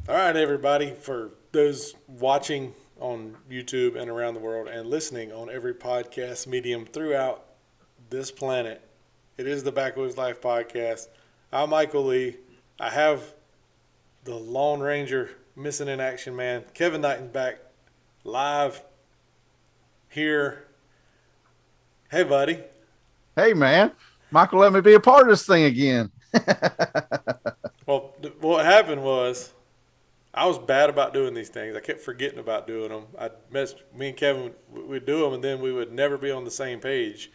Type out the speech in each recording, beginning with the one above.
All right, everybody, for those watching on YouTube and around the world and listening on every podcast medium throughout this planet, it is the Backwoods Life Podcast. I'm Michael Lee. I have the Lone Ranger missing in action man, Kevin Knighton, back live here. Hey, buddy. Hey, man. Michael, let me be a part of this thing again. Well, what happened was I was bad about doing these things. I kept forgetting about doing them. Me and Kevin would do them, and then we would never be on the same page,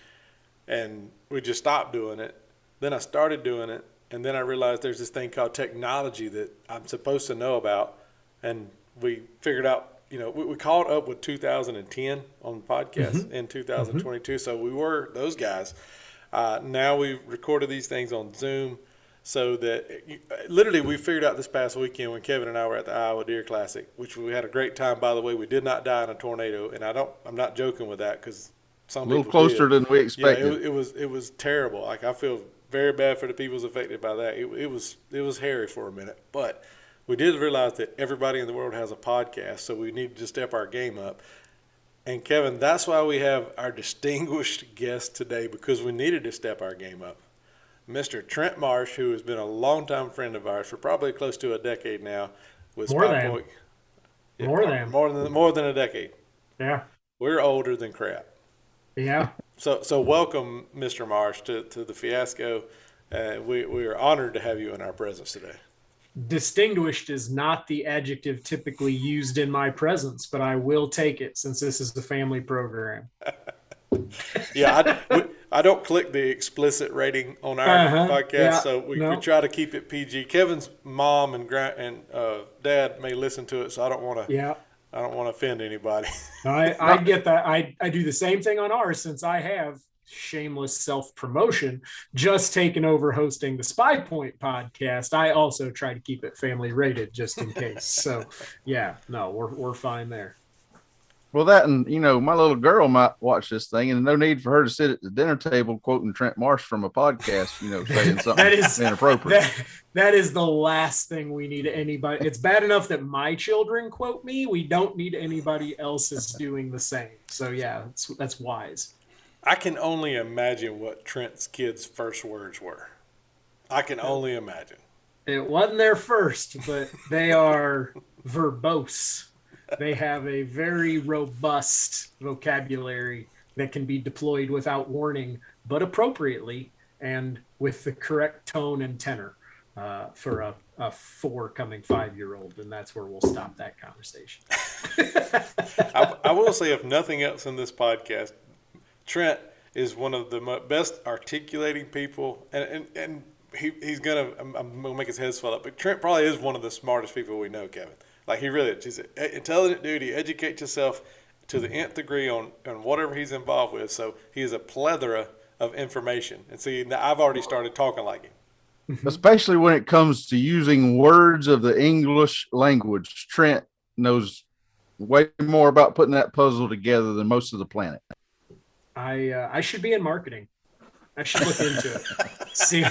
and we just stopped doing it. Then I started doing it, and then I realized there's this thing called technology that I'm supposed to know about, and we figured out. We caught up with 2010 on the podcast in 2022, so we were those guys. Now we've recorded these things on Zoom. So that literally we figured out this past weekend when Kevin and I were at the Iowa Deer Classic, which we had a great time. By the way, we did not die in a tornado, and I'm not joking with that because some A little people closer did. than we Yeah, expected. it was terrible. Like I feel very bad for the people affected by that. It was hairy for a minute, but we did realize that everybody in the world has a podcast, so we need to step our game up. And Kevin, that's why we have our distinguished guest today, because we needed to step our game up. Mr. Trent Marsh, who has been a longtime friend of ours for probably close to a decade now, with SPYPOINT. More than a decade. Yeah. We're older than crap. Yeah. So welcome, Mr. Marsh, to the Fiasco. We are honored to have you in our presence today. Distinguished is not the adjective typically used in my presence, but I will take it since this is the family program. Yeah, I don't click the explicit rating on our podcast, yeah, so we try to keep it PG. Kevin's mom and dad may listen to it, so I don't want to offend anybody. I get that. I do the same thing on ours since I have shameless self-promotion just taken over hosting the SPYPOINT podcast. I also try to keep it family rated just in case. So we're fine there. Well, that and, my little girl might watch this thing, and no need for her to sit at the dinner table quoting Trent Marsh from a podcast, saying something that is inappropriate. That is the last thing we need anybody. It's bad enough that my children quote me. We don't need anybody else's doing the same. So, yeah, that's wise. I can only imagine what Trent's kids' first words were. I can only imagine. It wasn't their first, but they are verbose. They have a very robust vocabulary that can be deployed without warning, but appropriately and with the correct tone and tenor for a forthcoming 5-year-old. And that's where we'll stop that conversation. I will say, if nothing else in this podcast, Trent is one of the best articulating people, and he's gonna. I'm gonna make his head swell up. But Trent probably is one of the smartest people we know, Kevin. Like he really is. He's an intelligent dude. He educates himself to the nth degree on whatever he's involved with. So he is a plethora of information. And see, I've already started talking like him. Especially when it comes to using words of the English language. Trent knows way more about putting that puzzle together than most of the planet. I should be in marketing. I should look into it. See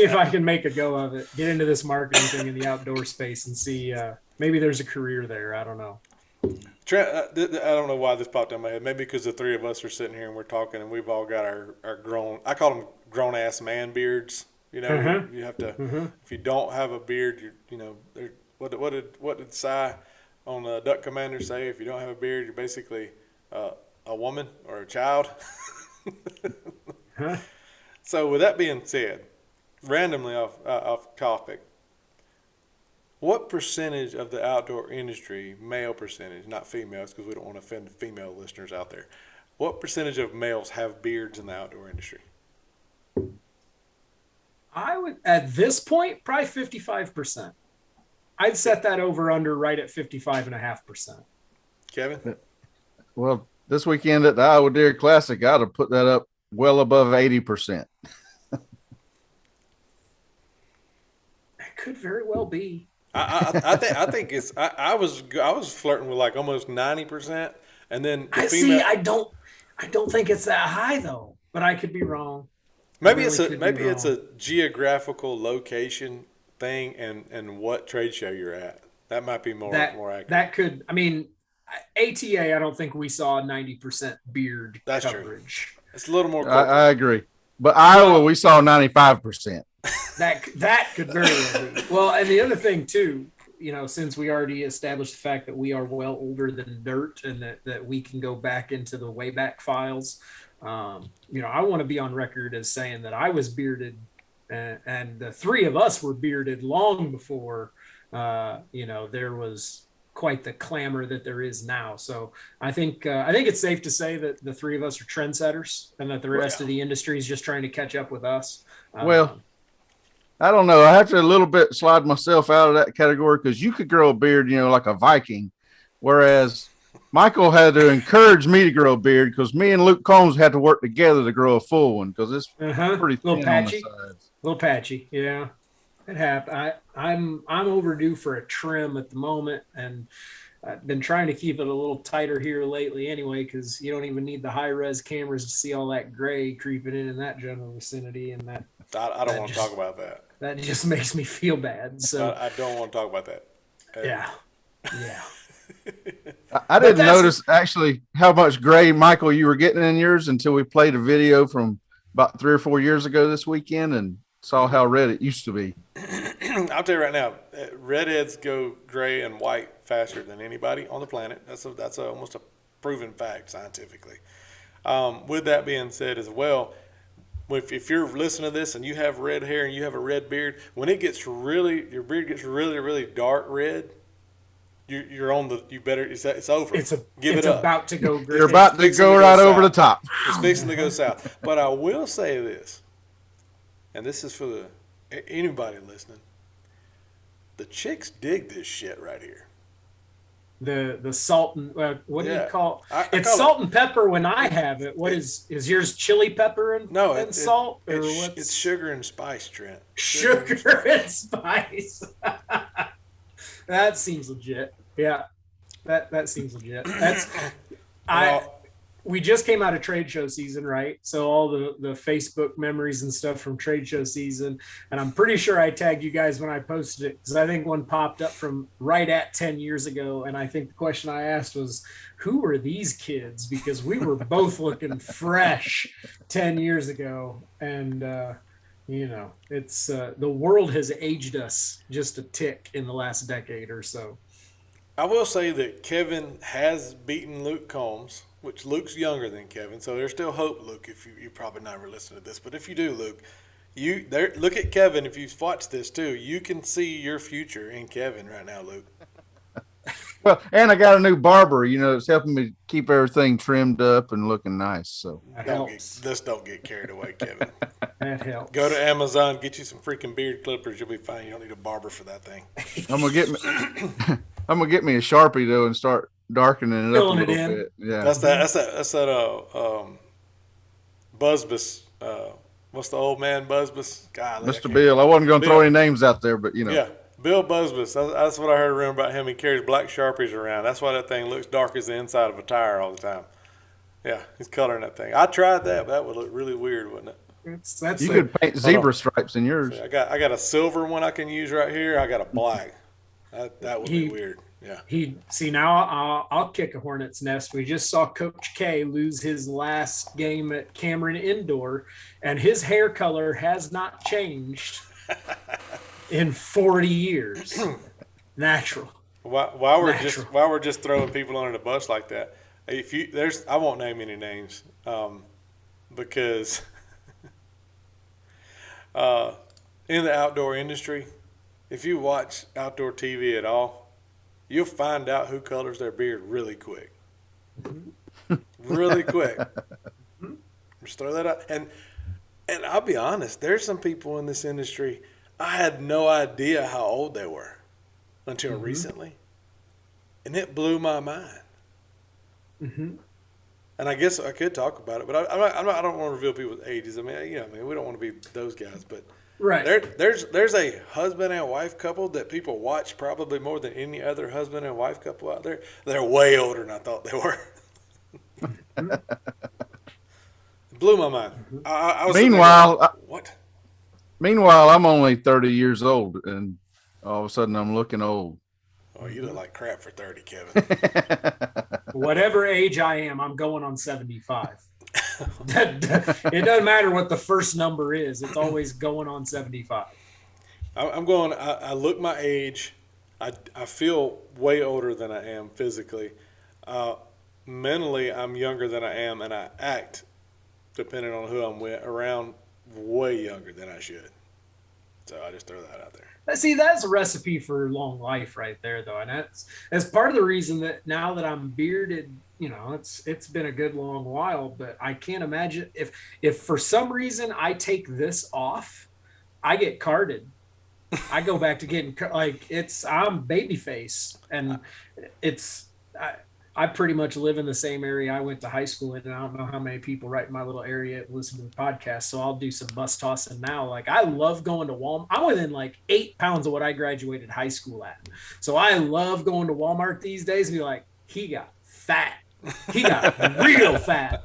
if I can make a go of it. Get into this marketing thing in the outdoor space and see maybe there's a career there. I don't know. Trent, I don't know why this popped in my head. Maybe because the three of us are sitting here and we're talking, and we've all got our grown. I call them grown ass man beards. You have to. If you don't have a beard, what did Cy on Duck Commander say? If you don't have a beard, you're basically a woman or a child. So with that being said, randomly off topic, what percentage of the outdoor industry, male percentage, not females, because we don't want to offend female listeners out there, what percentage of males have beards in the outdoor industry? I would, at this point, probably 55%. I'd set that over under right at 55.5%. Kevin? Well, this weekend at the Iowa Deer Classic, I'd have put that up well above 80%. It could very well be. I think it's. I was flirting with like almost 90%, and then I don't think it's that high though, but I could be wrong. Maybe it's a geographical location thing and what trade show you're at. That might be more accurate. That could, I mean, ATA, I don't think we saw 90% beard That's coverage. True. It's a little more. I agree. But Iowa, we saw 95%. That could very well be. Well, and the other thing too, you know, since we already established the fact that we are well older than dirt and that we can go back into the Wayback Files, you know, I want to be on record as saying that I was bearded and the three of us were bearded long before, you know, there was quite the clamor that there is now. So I think it's safe to say that the three of us are trendsetters and that the rest of the industry is just trying to catch up with us. Well, I don't know. I have to a little bit slide myself out of that category because you could grow a beard, you know, like a Viking, whereas Michael had to encourage me to grow a beard because me and Luke Combs had to work together to grow a full one because it's pretty thin on the sides. A little patchy, yeah. It happened. I'm overdue for a trim at the moment, and I've been trying to keep it a little tighter here lately anyway, because you don't even need the high-res cameras to see all that gray creeping in that general vicinity. And that I don't want to talk about that. That just makes me feel bad. So I don't want to talk about that. Yeah. I didn't notice actually how much gray, Michael, you were getting in yours until we played a video from about 3 or 4 years ago this weekend and saw how red it used to be. I'll tell you right now, redheads go gray and white faster than anybody on the planet. That's almost a proven fact scientifically. With that being said as well, if you're listening to this and you have red hair and you have a red beard, when your beard gets really, really dark red, you're on the, you better, it's over. It's up. About to go gray. You're about to go right over the top. It's fixing to go south. But I will say this, and this is for anybody listening. The chicks dig this shit right here. The salt and what do you call it? It's call salt and pepper when I have it. What is yours chili pepper and salt? It's sugar and spice, Trent. Sugar and spice. That seems legit. Yeah. That seems legit. We just came out of trade show season, right? So all the Facebook memories and stuff from trade show season. And I'm pretty sure I tagged you guys when I posted it because I think one popped up from right at 10 years ago. And I think the question I asked was, who are these kids? Because we were both looking fresh 10 years ago. And, you know, it's the world has aged us just a tick in the last decade or so. I will say that Kevin has beaten Luke Combs, which Luke's younger than Kevin, so there's still hope, Luke, if you probably never listened to this. But if you do, Luke, look at Kevin. If you've watched this too, you can see your future in Kevin right now, Luke. Well, and I got a new barber, you know, it's helping me keep everything trimmed up and looking nice. So don't get carried away, Kevin. That helps. Go to Amazon, get you some freaking beard clippers. You'll be fine. You don't need a barber for that thing. I'm gonna get me a Sharpie though and start darkening it up a little bit. Yeah, that's that. Buzzbus. What's the old man Buzzbus? Golly, Mr. Bill. I wasn't gonna throw any names out there, but you know. Yeah, Bill Buzzbus. That's what I heard around about him. He carries black Sharpies around. That's why that thing looks dark as the inside of a tire all the time. Yeah, he's coloring that thing. I tried that, but that would look really weird, wouldn't it? You could paint zebra stripes in yours. See, I got a silver one I can use right here. I got a black. That would be weird. Yeah. Now I'll kick a hornet's nest. We just saw Coach K lose his last game at Cameron Indoor, and his hair color has not changed in 40 years. Natural. While we're just throwing people under the bus like that, I won't name any names, because in the outdoor industry, if you watch outdoor TV at all, you'll find out who colors their beard really quick. Really quick. Just throw that out. And I'll be honest, there's some people in this industry, I had no idea how old they were until recently. And it blew my mind. And I guess I could talk about it, but I don't want to reveal people's ages. I mean, we don't want to be those guys, but right. There's a husband and wife couple that people watch probably more than any other husband and wife couple out there. They're way older than I thought they were. It blew my mind. I was Meanwhile, what? Meanwhile, I'm only 30 years old, and all of a sudden I'm looking old. Oh, you look like crap for 30, Kevin. Whatever age I am, I'm going on 75. It doesn't matter what the first number is. It's always going on 75. I'm going. I look my age. I feel way older than I am physically. Mentally, I'm younger than I am, and I act, depending on who I'm with, around way younger than I should. So I just throw that out there. See, that's a recipe for long life right there, though, and that's part of the reason that now that I'm bearded, you know, it's been a good long while, but I can't imagine if for some reason I take this off, I get carded. I go back to getting like I'm babyface, and I pretty much live in the same area I went to high school in, and I don't know how many people right in my little area listen to the podcast. So I'll do some bus tossing now. Like, I love going to Walmart. I'm within like 8 pounds of what I graduated high school at. So I love going to Walmart these days and be like, he got fat. He got real fat.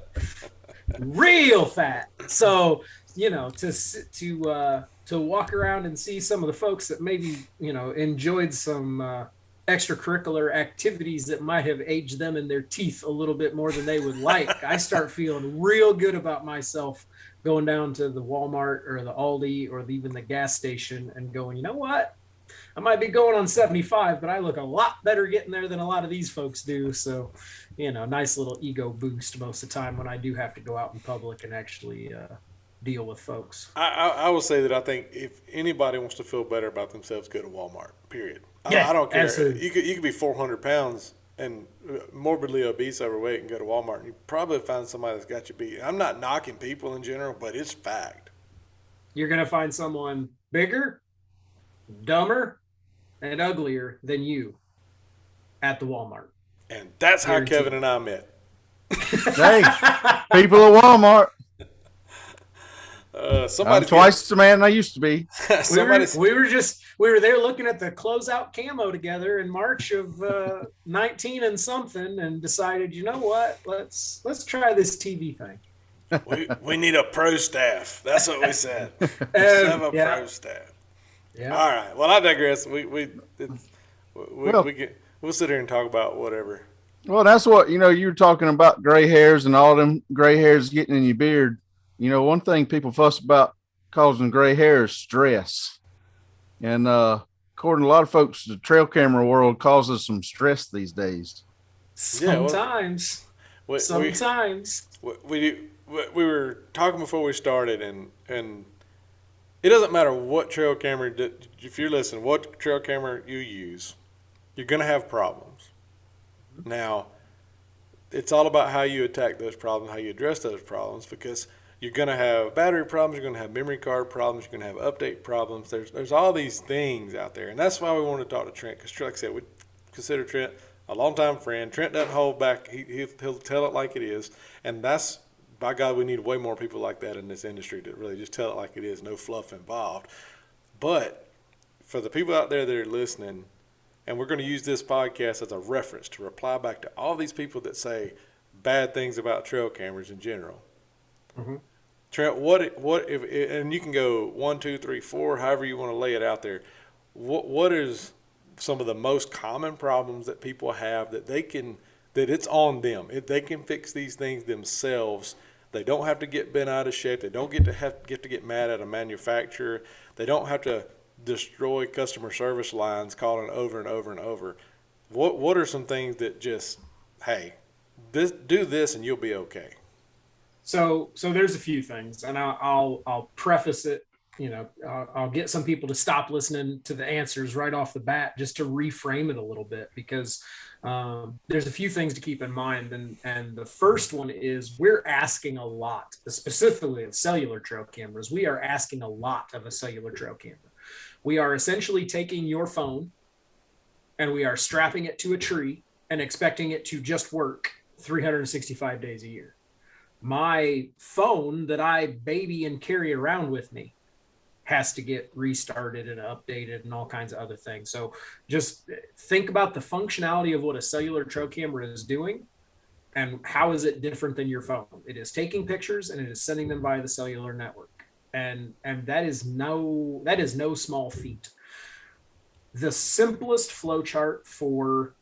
So, you know, to walk around and see some of the folks that maybe, you know, enjoyed some extracurricular activities that might have aged them in their teeth a little bit more than they would like, I start feeling real good about myself going down to the Walmart or the Aldi or even the gas station and going, you know what? I might be going on 75, but I look a lot better getting there than a lot of these folks do. So, you know, nice little ego boost most of the time when I do have to go out in public and actually deal with folks. I will say that I think if anybody wants to feel better about themselves, go to Walmart, period. Yeah, I don't care. absolutely. You could be 400 pounds and morbidly obese, overweight, and go to Walmart, and you probably find somebody that's got you beat. I'm not knocking people in general, but it's fact. You're going to find someone bigger, dumber, and uglier than you at the Walmart. And that's how Kevin and I met. Hey, people at Walmart. I'm twice the man I used to be. we were there looking at the closeout camo together in March of 19 and something, and decided, you know what, let's try this TV thing. We need a pro staff. That's what we said. Let's have a pro staff. Yeah. All right. Well, I digress. We'll sit here and talk about whatever. Well, that's what, you were talking about gray hairs and all them gray hairs getting in your beard. One thing people fuss about causing gray hair is stress. And according to a lot of folks, the trail camera world causes some stress these days. Sometimes. We were talking before we started, and it doesn't matter what trail camera, if you're listening, what trail camera you use, you're going to have problems. Now, it's all about how you attack those problems, how you address those problems, because you're going to have battery problems, you're going to have memory card problems, you're going to have update problems. There's all these things out there, and that's why we want to talk to Trent, because like I said, we consider Trent a longtime friend. Trent doesn't hold back. He'll tell it like it is, and that's, by God, we need way more people like that in this industry to really just tell it like it is, no fluff involved. But for the people out there that are listening, and we're going to use this podcast as a reference to reply back to all these people that say bad things about trail cameras in general. Mm-hmm. Trent, what if, and you can go 1, 2, 3, 4, however you want to lay it out there. What is some of the most common problems that people have that it's on them? If they can fix these things themselves, they don't have to get bent out of shape. They don't get to get mad at a manufacturer. They don't have to destroy customer service lines calling over and over and over. What are some things that just, hey, do this and you'll be okay? So there's a few things, and I'll preface it. I'll get some people to stop listening to the answers right off the bat just to reframe it a little bit, because there's a few things to keep in mind. And the first one is we're asking a lot, specifically of cellular trail cameras. We are asking a lot of a cellular trail camera. We are essentially taking your phone and we are strapping it to a tree and expecting it to just work 365 days a year. My phone that I baby and carry around with me has to get restarted and updated and all kinds of other things. So just think about the functionality of what a cellular trail camera is doing and how is it different than your phone. It is taking pictures and it is sending them via the cellular network. And that is no small feat. The simplest flowchart for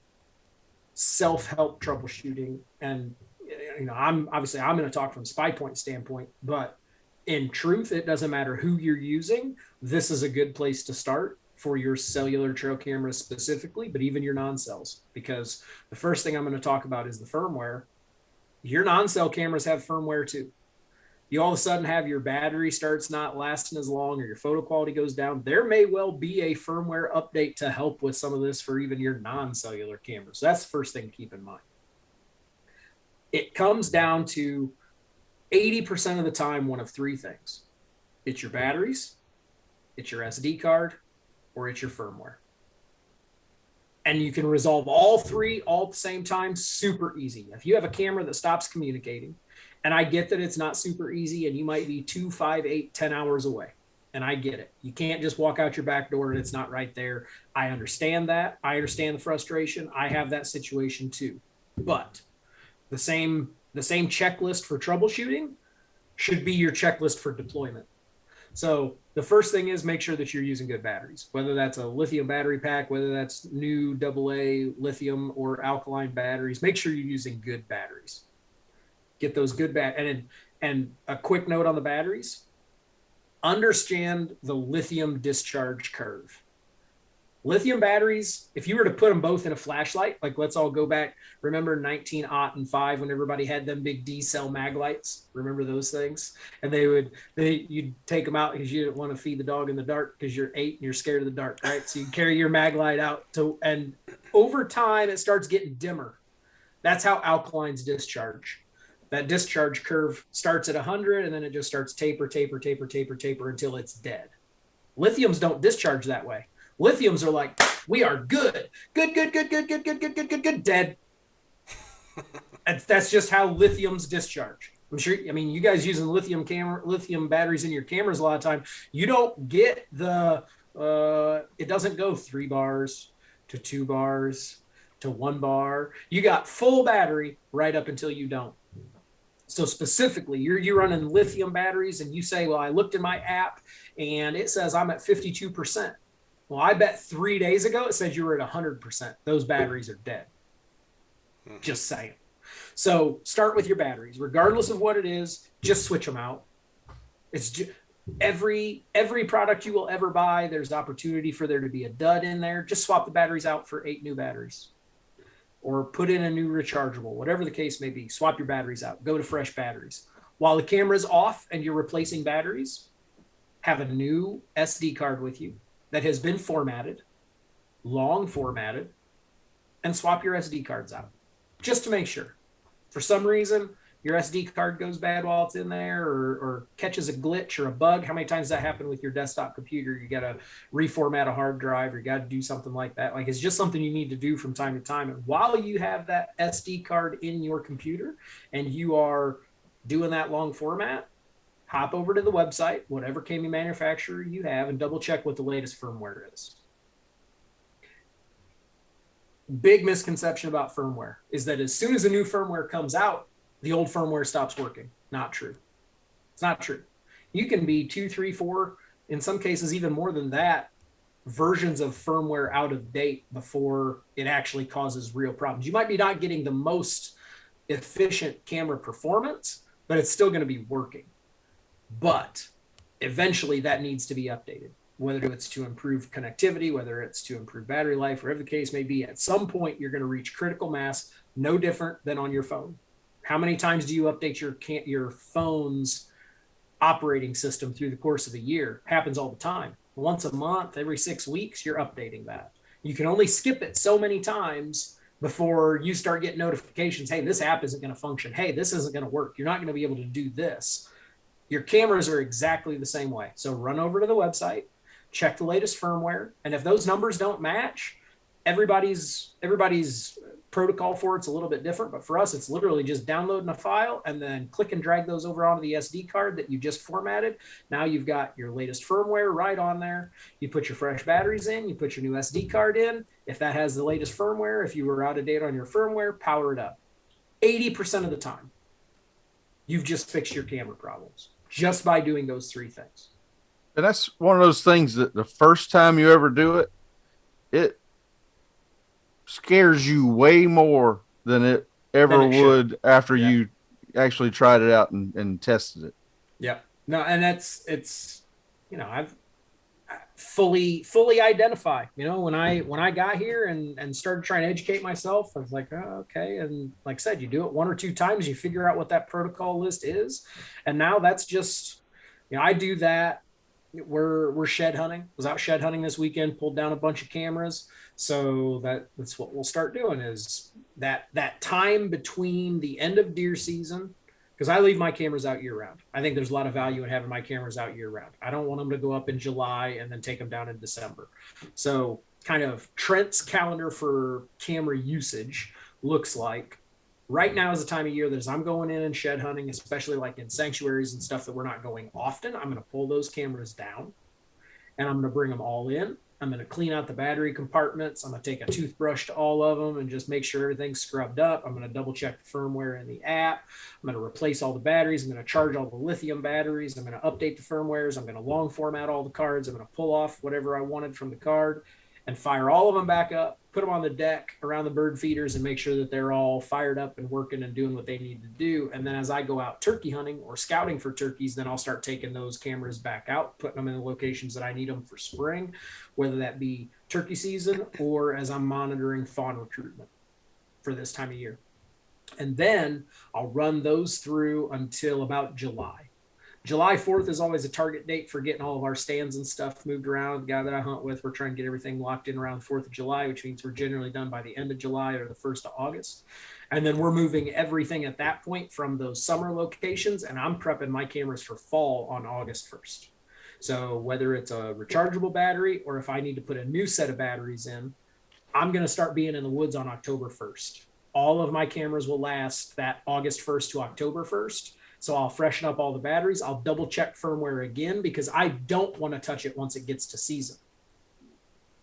self-help troubleshooting, and I'm going to talk from SPYPOINT standpoint, but in truth, it doesn't matter who you're using. This is a good place to start for your cellular trail cameras specifically, but even your non-cells, because the first thing I'm going to talk about is the firmware. Your non-cell cameras have firmware too. You all of a sudden have your battery starts not lasting as long, or your photo quality goes down. There may well be a firmware update to help with some of this for even your non-cellular cameras. So that's the first thing to keep in mind. It comes down to 80% of the time one of three things. It's your batteries, it's your SD card, or it's your firmware. And you can resolve all three all at the same time, super easy. If you have a camera that stops communicating, and I get that it's not super easy and you might be 2, 5, 8, 10 hours away. And I get it. You can't just walk out your back door and it's not right there. I understand that. I understand the frustration. I have that situation too. But the same checklist for troubleshooting should be your checklist for deployment. So the first thing is make sure that you're using good batteries, whether that's a lithium battery pack, whether that's new AA lithium or alkaline batteries. Make sure you're using good batteries. Get those good and a quick note on the batteries. Understand the lithium discharge curve. Lithium batteries, if you were to put them both in a flashlight, like let's all go back, remember 1905 when everybody had them big D-cell mag lights? Remember those things? And you'd take them out because you didn't want to feed the dog in the dark because you're 8 and you're scared of the dark, right? So you carry your mag light out and over time it starts getting dimmer. That's how alkalines discharge. That discharge curve starts at 100 and then it just starts taper until it's dead. Lithiums don't discharge that way. Lithiums are like, we are good, dead. And that's just how lithiums discharge. You guys using lithium batteries in your cameras a lot of time, you don't get it doesn't go 3 bars to 2 bars to 1 bar. You got full battery right up until you don't. So specifically, you're running lithium batteries and you say, well, I looked in my app and it says I'm at 52%. Well, I bet 3 days ago it said you were at 100%. Those batteries are dead. Just saying. So start with your batteries. Regardless of what it is, just switch them out. It's just, every product you will ever buy, there's opportunity for there to be a dud in there. Just swap the batteries out for 8 new batteries. Or put in a new rechargeable, whatever the case may be. Swap your batteries out. Go to fresh batteries. While the camera's off and you're replacing batteries, have a new SD card with you that has been formatted, long formatted, and swap your SD cards out just to make sure. For some reason, your SD card goes bad while it's in there or catches a glitch or a bug. How many times does that happen with your desktop computer? You got to reformat a hard drive or you got to do something like that. Like it's just something you need to do from time to time. And while you have that SD card in your computer and you are doing that long format, hop over to the website, whatever camera manufacturer you have, and double check what the latest firmware is. Big misconception about firmware is that as soon as a new firmware comes out, the old firmware stops working. Not true. It's not true. You can be 2, 3, 4, in some cases even more than that, versions of firmware out of date before it actually causes real problems. You might be not getting the most efficient camera performance, but it's still going to be working. But eventually that needs to be updated, whether it's to improve connectivity, whether it's to improve battery life, whatever the case may be. At some point, you're going to reach critical mass, no different than on your phone. How many times do you update your phone's operating system through the course of a year? Happens all the time. Once a month, every 6 weeks, you're updating that. You can only skip it so many times before you start getting notifications. Hey, this app isn't going to function. Hey, this isn't going to work. You're not going to be able to do this. Your cameras are exactly the same way. So run over to the website, check the latest firmware. And if those numbers don't match, everybody's protocol for it's a little bit different, but for us, it's literally just downloading a file and then click and drag those over onto the SD card that you just formatted. Now you've got your latest firmware right on there. You put your fresh batteries in, you put your new SD card in. If that has the latest firmware, if you were out of date on your firmware, power it up. 80% of the time, you've just fixed your camera problems. just by doing those 3 things. And that's one of those things that the first time you ever do it, it scares you way more than it ever would after you actually tried it out and tested it. Yeah. No, and it's, I've fully identify, when I got here and started trying to educate myself, I was like, oh, okay. And like I said, you do it 1 or 2 times, you figure out what that protocol list is. And now that's just, I do that. We're shed hunting. Was out shed hunting this weekend, pulled down a bunch of cameras. So that's what we'll start doing is that time between the end of deer season, because I leave my cameras out year round. I think there's a lot of value in having my cameras out year round. I don't want them to go up in July and then take them down in December. So kind of Trent's calendar for camera usage looks like right now is the time of year that as I'm going in and shed hunting, especially like in sanctuaries and stuff that we're not going often, I'm going to pull those cameras down and I'm going to bring them all in. I'm going to clean out the battery compartments. I'm going to take a toothbrush to all of them and just make sure everything's scrubbed up. I'm going to double check the firmware in the app. I'm going to replace all the batteries. I'm going to charge all the lithium batteries. I'm going to update the firmwares. I'm going to long format all the cards. I'm going to pull off whatever I wanted from the card and fire all of them back up, put them on the deck around the bird feeders and make sure that they're all fired up and working and doing what they need to do. And then as I go out turkey hunting or scouting for turkeys, then I'll start taking those cameras back out, putting them in the locations that I need them for spring, whether that be turkey season or as I'm monitoring fawn recruitment for this time of year. And then I'll run those through until about July. July 4th is always a target date for getting all of our stands and stuff moved around. The guy that I hunt with, we're trying to get everything locked in around the 4th of July, which means we're generally done by the end of July or the 1st of August. And then we're moving everything at that point from those summer locations. And I'm prepping my cameras for fall on August 1st. So whether it's a rechargeable battery or if I need to put a new set of batteries in, I'm going to start being in the woods on October 1st. All of my cameras will last that August 1st to October 1st. So I'll freshen up all the batteries. I'll double check firmware again because I don't want to touch it once it gets to season.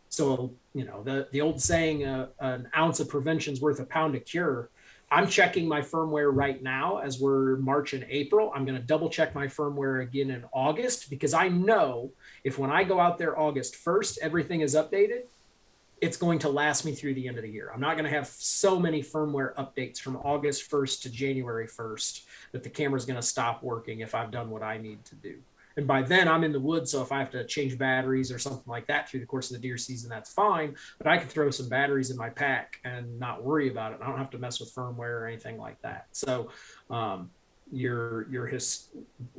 So, the old saying, an ounce of prevention is worth a pound of cure. I'm checking my firmware right now as we're March and April. I'm going to double check my firmware again in August because I know if when I go out there August 1st, everything is updated, it's going to last me through the end of the year. I'm not going to have so many firmware updates from August 1st to January 1st that the camera's going to stop working if I've done what I need to do. And by then I'm in the woods. So if I have to change batteries or something like that through the course of the deer season, that's fine. But I can throw some batteries in my pack and not worry about it. I don't have to mess with firmware or anything like that. So, like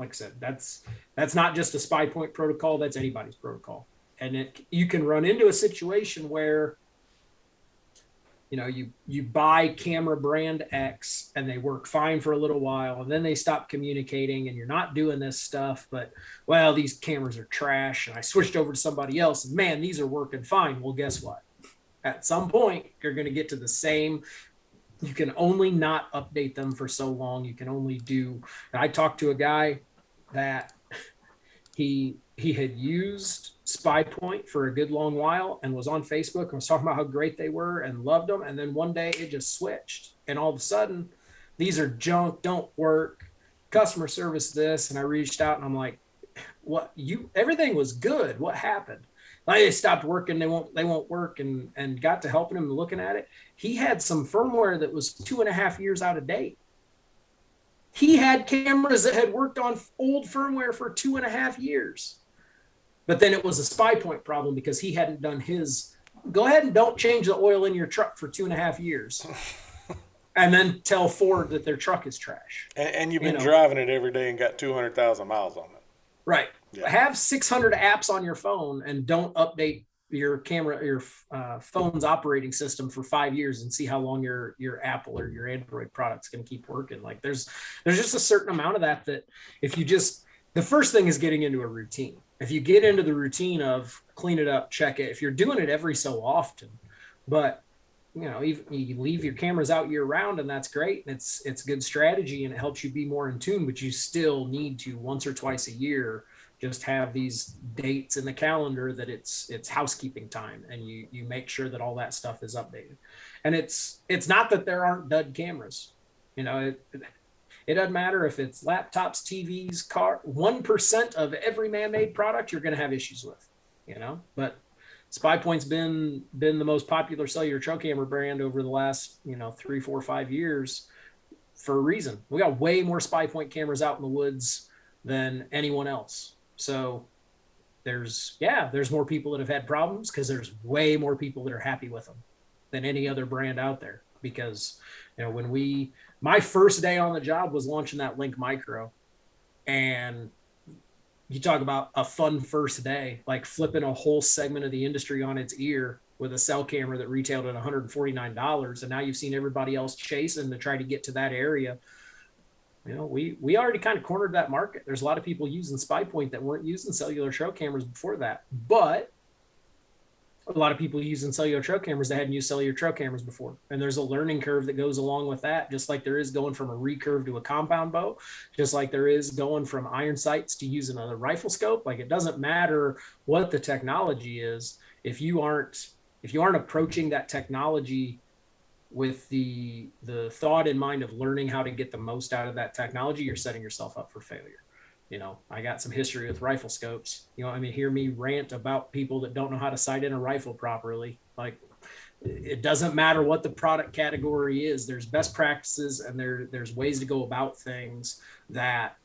I said, that's not just a SPYPOINT protocol. That's anybody's protocol. And you can run into a situation where, you buy camera brand X and they work fine for a little while and then they stop communicating and you're not doing this stuff, but well, these cameras are trash and I switched over to somebody else and man, these are working fine. Well, guess what? At some point you're going to get to the same. You can only not update them for so long. You can only I talked to a guy that he had used SPYPOINT for a good long while and was on Facebook and was talking about how great they were and loved them. And then one day it just switched. And all of a sudden, these are junk, don't work, customer service this. And I reached out and I'm like, everything was good. What happened? They stopped working. They won't work and got to helping him and looking at it. He had some firmware that was 2.5 years out of date. He had cameras that had worked on old firmware for 2.5 years. But then it was a SPYPOINT problem because he hadn't done his, go ahead and don't change the oil in your truck for 2.5 years. And then tell Ford that their truck is trash. And you've been driving it every day and got 200,000 miles on it. Right. Yeah. Have 600 apps on your phone and don't update your camera, your phone's operating system for 5 years and see how long your Apple or your Android product's going to keep working. Like there's just a certain amount of that if you the first thing is getting into a routine. If you get into the routine of clean it up, check it, if you're doing it every so often, but you leave your cameras out year round and that's great. And it's good strategy and it helps you be more in tune, but you still need to once or twice a year just have these dates in the calendar that it's housekeeping time and you make sure that all that stuff is updated. And it's not that there aren't dud cameras. It doesn't matter if it's laptops, TVs, 1% of every man-made product you're going to have issues with, but SPYPOINT's been the most popular cellular trail camera brand over the last, 3, 4, 5 years for a reason. We got way more SPYPOINT cameras out in the woods than anyone else. So there's more people that have had problems because there's way more people that are happy with them than any other brand out there. Because, my first day on the job was launching that Link Micro, and you talk about a fun first day, like flipping a whole segment of the industry on its ear with a cell camera that retailed at $149. And now you've seen everybody else chasing to try to get to that area. We already kind of cornered that market. There's a lot of people using SPYPOINT that weren't using cellular trail cameras before that, but a lot of people using cellular trail cameras that hadn't used cellular trail cameras before. And there's a learning curve that goes along with that, just like there is going from a recurve to a compound bow, just like there is going from iron sights to using a rifle scope. Like, it doesn't matter what the technology is. If you aren't approaching that technology with the thought in mind of learning how to get the most out of that technology, you're setting yourself up for failure. I got some history with rifle scopes. Hear me rant about people that don't know how to sight in a rifle properly. Like, it doesn't matter what the product category is. There's best practices, and there's ways to go about things that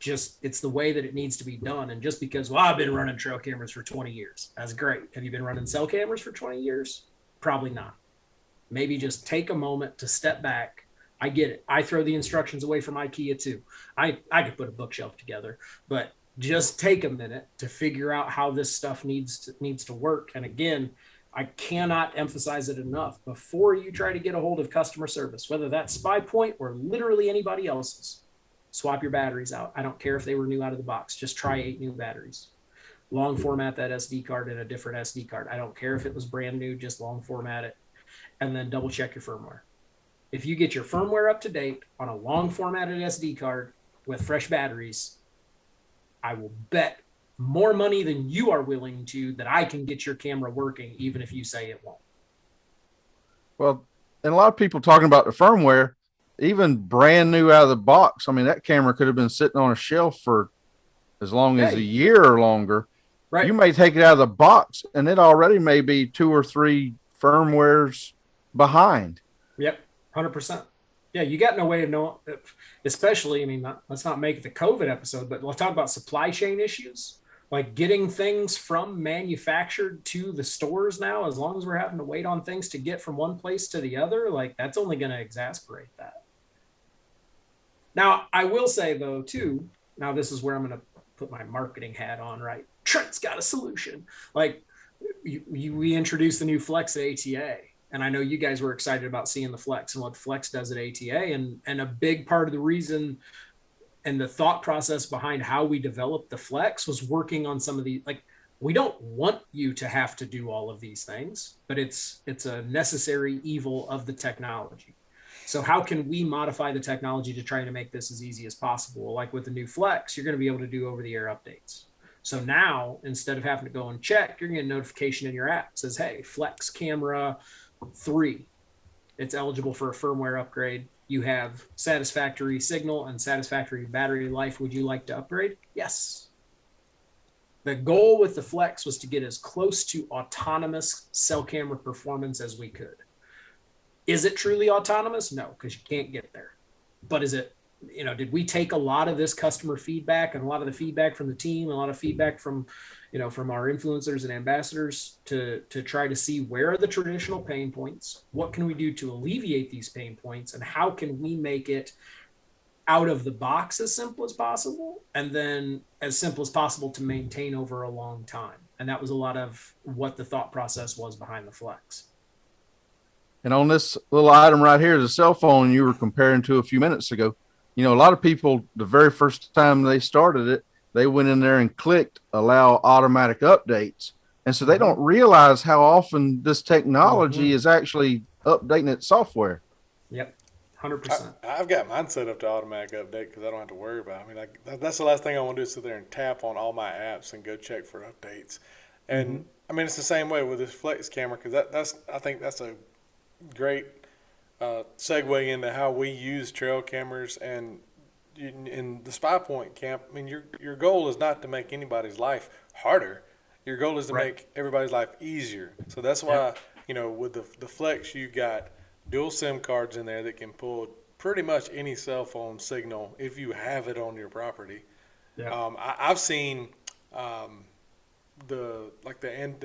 it's the way that it needs to be done. And just because, I've been running trail cameras for 20 years, that's great. Have you been running cell cameras for 20 years? Probably not. Maybe just take a moment to step back. I get it. I throw the instructions away from IKEA too. I could put a bookshelf together, but just take a minute to figure out how this stuff needs to work. And again, I cannot emphasize it enough. Before you try to get a hold of customer service, whether that's SPYPOINT or literally anybody else's, swap your batteries out. I don't care if they were new out of the box. Just try 8 new batteries. Long format that SD card in a different SD card. I don't care if it was brand new, just long format it. And then double check your firmware. If you get your firmware up to date on a long formatted SD card with fresh batteries, I will bet more money than you are willing to that I can get your camera working, even if you say it won't. Well, and a lot of people talking about the firmware, even brand new out of the box. That camera could have been sitting on a shelf for as long as a year or longer. Right. You may take it out of the box and it already may be 2 or 3 firmwares behind. Yep. 100%. Yeah, you got no way of knowing, especially, let's not make it the COVID episode, but we'll talk about supply chain issues, like getting things from manufactured to the stores now, as long as we're having to wait on things to get from one place to the other, like that's only going to exasperate that. Now, I will say though, too, now this is where I'm going to put my marketing hat on, right? Trent's got a solution. Like we introduced the new Flex at ATA. And I know you guys were excited about seeing the Flex and what the Flex does at ATA. And a big part of the reason and the thought process behind how we developed the Flex was working on some of the, like, we don't want you to have to do all of these things, but it's a necessary evil of the technology. So how can we modify the technology to try to make this as easy as possible? Like with the new Flex, you're going to be able to do over-the-air updates. So now, instead of having to go and check, you're going to get a notification in your app that says, hey, Flex camera 3, it's eligible for a firmware upgrade. You have satisfactory signal and satisfactory battery life. Would you like to upgrade? Yes. The goal with the Flex was to get as close to autonomous cell camera performance as we could. Is it truly autonomous? No, because you can't get there. But is it, did we take a lot of this customer feedback and a lot of the feedback from the team, a lot of feedback from our influencers and ambassadors to try to see where are the traditional pain points? What can we do to alleviate these pain points? And how can we make it out of the box as simple as possible? And then as simple as possible to maintain over a long time. And that was a lot of what the thought process was behind the Flex. And on this little item right here, the cell phone you were comparing to a few minutes ago, a lot of people, the very first time they started it, they went in there and clicked allow automatic updates. And so they don't realize how often this technology is actually updating its software. Yep. 100%. I've got mine set up to automatic update because I don't have to worry about it. That's the last thing I want to do is sit there and tap on all my apps and go check for updates. And it's the same way with this Flex camera because I think that's a great segue into how we use trail cameras and in the SPYPOINT camp. I mean, your goal is not to make anybody's life harder. Your goal is to make everybody's life easier. So that's why, with the Flex, you've got dual SIM cards in there that can pull pretty much any cell phone signal if you have it on your property. Yeah. I've seen the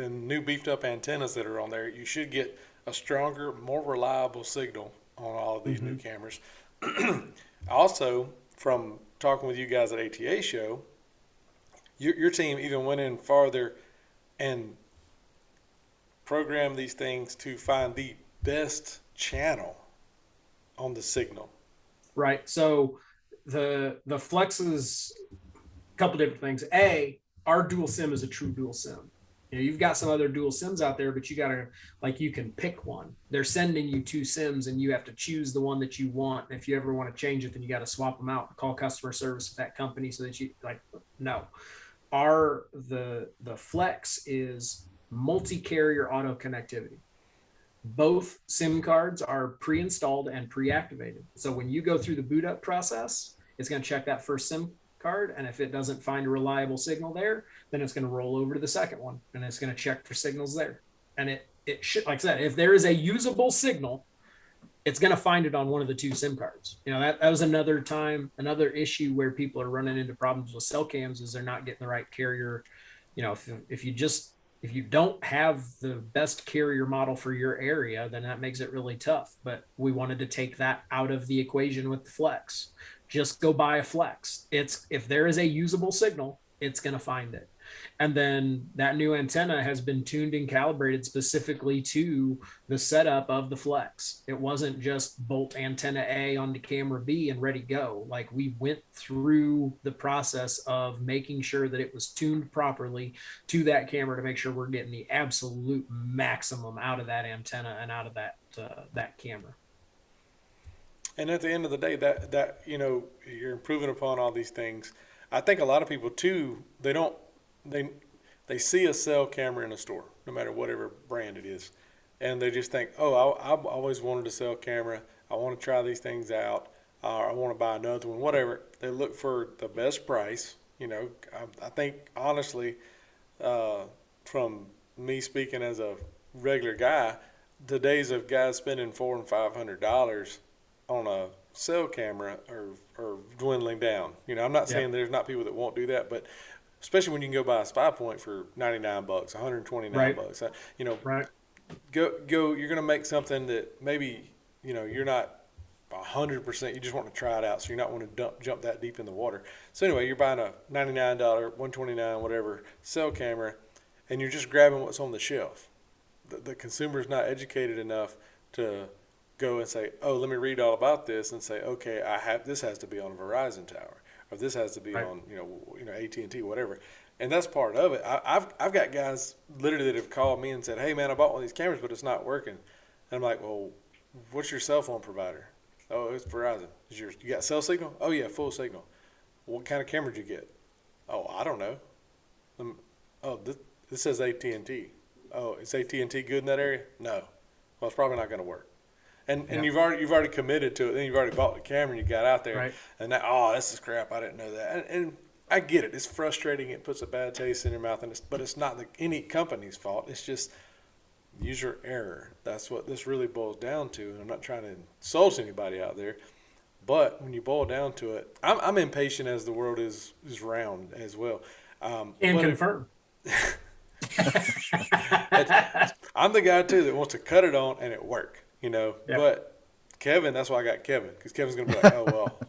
new beefed up antennas that are on there. You should get a stronger, more reliable signal on all of these new cameras. Also, from talking with you guys at ATA show, your team even went in farther and programmed these things to find the best channel on the signal. Right. So the Flexes, a couple different things. Our dual SIM is a true dual SIM. You've got some other dual SIMs out there, but you can pick one. They're sending you 2 SIMs and you have to choose the one that you want. If you ever want to change it, then you got to swap them out, call customer service with that company so that no. The Flex is multi-carrier auto connectivity. Both SIM cards are pre-installed and pre-activated. So when you go through the boot up process, it's going to check that first SIM card, and if it doesn't find a reliable signal there, then it's going to roll over to the second one and it's going to check for signals there. And it should, like I said, if there is a usable signal, it's going to find it on one of the 2 SIM cards. That was another issue where people are running into problems with cell cams is they're not getting the right carrier. If you don't have the best carrier model for your area, then that makes it really tough. But we wanted to take that out of the equation with the Flex. Just go buy a Flex. If there is a usable signal, it's going to find it. And then that new antenna has been tuned and calibrated specifically to the setup of the Flex. It wasn't just bolt antenna A onto camera B and ready to go. Like, we went through the process of making sure that it was tuned properly to that camera to make sure we're getting the absolute maximum out of that antenna and out of that camera. And at the end of the day, that you're improving upon all these things. I think a lot of people too, they see a cell camera in a store, no matter whatever brand it is, and they just think, I've always wanted a cell camera. I want to try these things out. I want to buy another one, whatever. They look for the best price. I think honestly, from me speaking as a regular guy, the days of guys spending $400 and $500 on a cell camera are dwindling down. I'm not saying there's not people that won't do that, but especially when you can go buy a SPYPOINT for $99, $129. Right. Go. You're going to make something that maybe you're not 100%. You just want to try it out, so you're not want to jump that deep in the water. So anyway, you're buying a $99, $129, whatever cell camera, and you're just grabbing what's on the shelf. The consumer's not educated enough to go and say, let me read all about this and say, okay, this has to be on a Verizon tower, or this has to be on AT&T, whatever. And that's part of it. I've got guys literally that have called me and said, hey man, I bought one of these cameras, but it's not working. And I'm like, well, what's your cell phone provider? Oh, it's Verizon. You got cell signal? Oh yeah, full signal. What kind of camera did you get? Oh, I don't know. This says AT&T. Oh, is AT&T good in that area? No. Well, it's probably not going to work. And you've already committed to it. Then you've already bought the camera and you got out there, and now, this is crap. I didn't know that. And I get it. It's frustrating. It puts a bad taste in your mouth, but it's not any company's fault. It's just user error. That's what this really boils down to. And I'm not trying to insult anybody out there, but when you boil down to it, I'm impatient as the world is round as well. And confirm. I'm the guy too that wants to cut it on and it work. But Kevin, that's why I got Kevin, because Kevin's going to be like,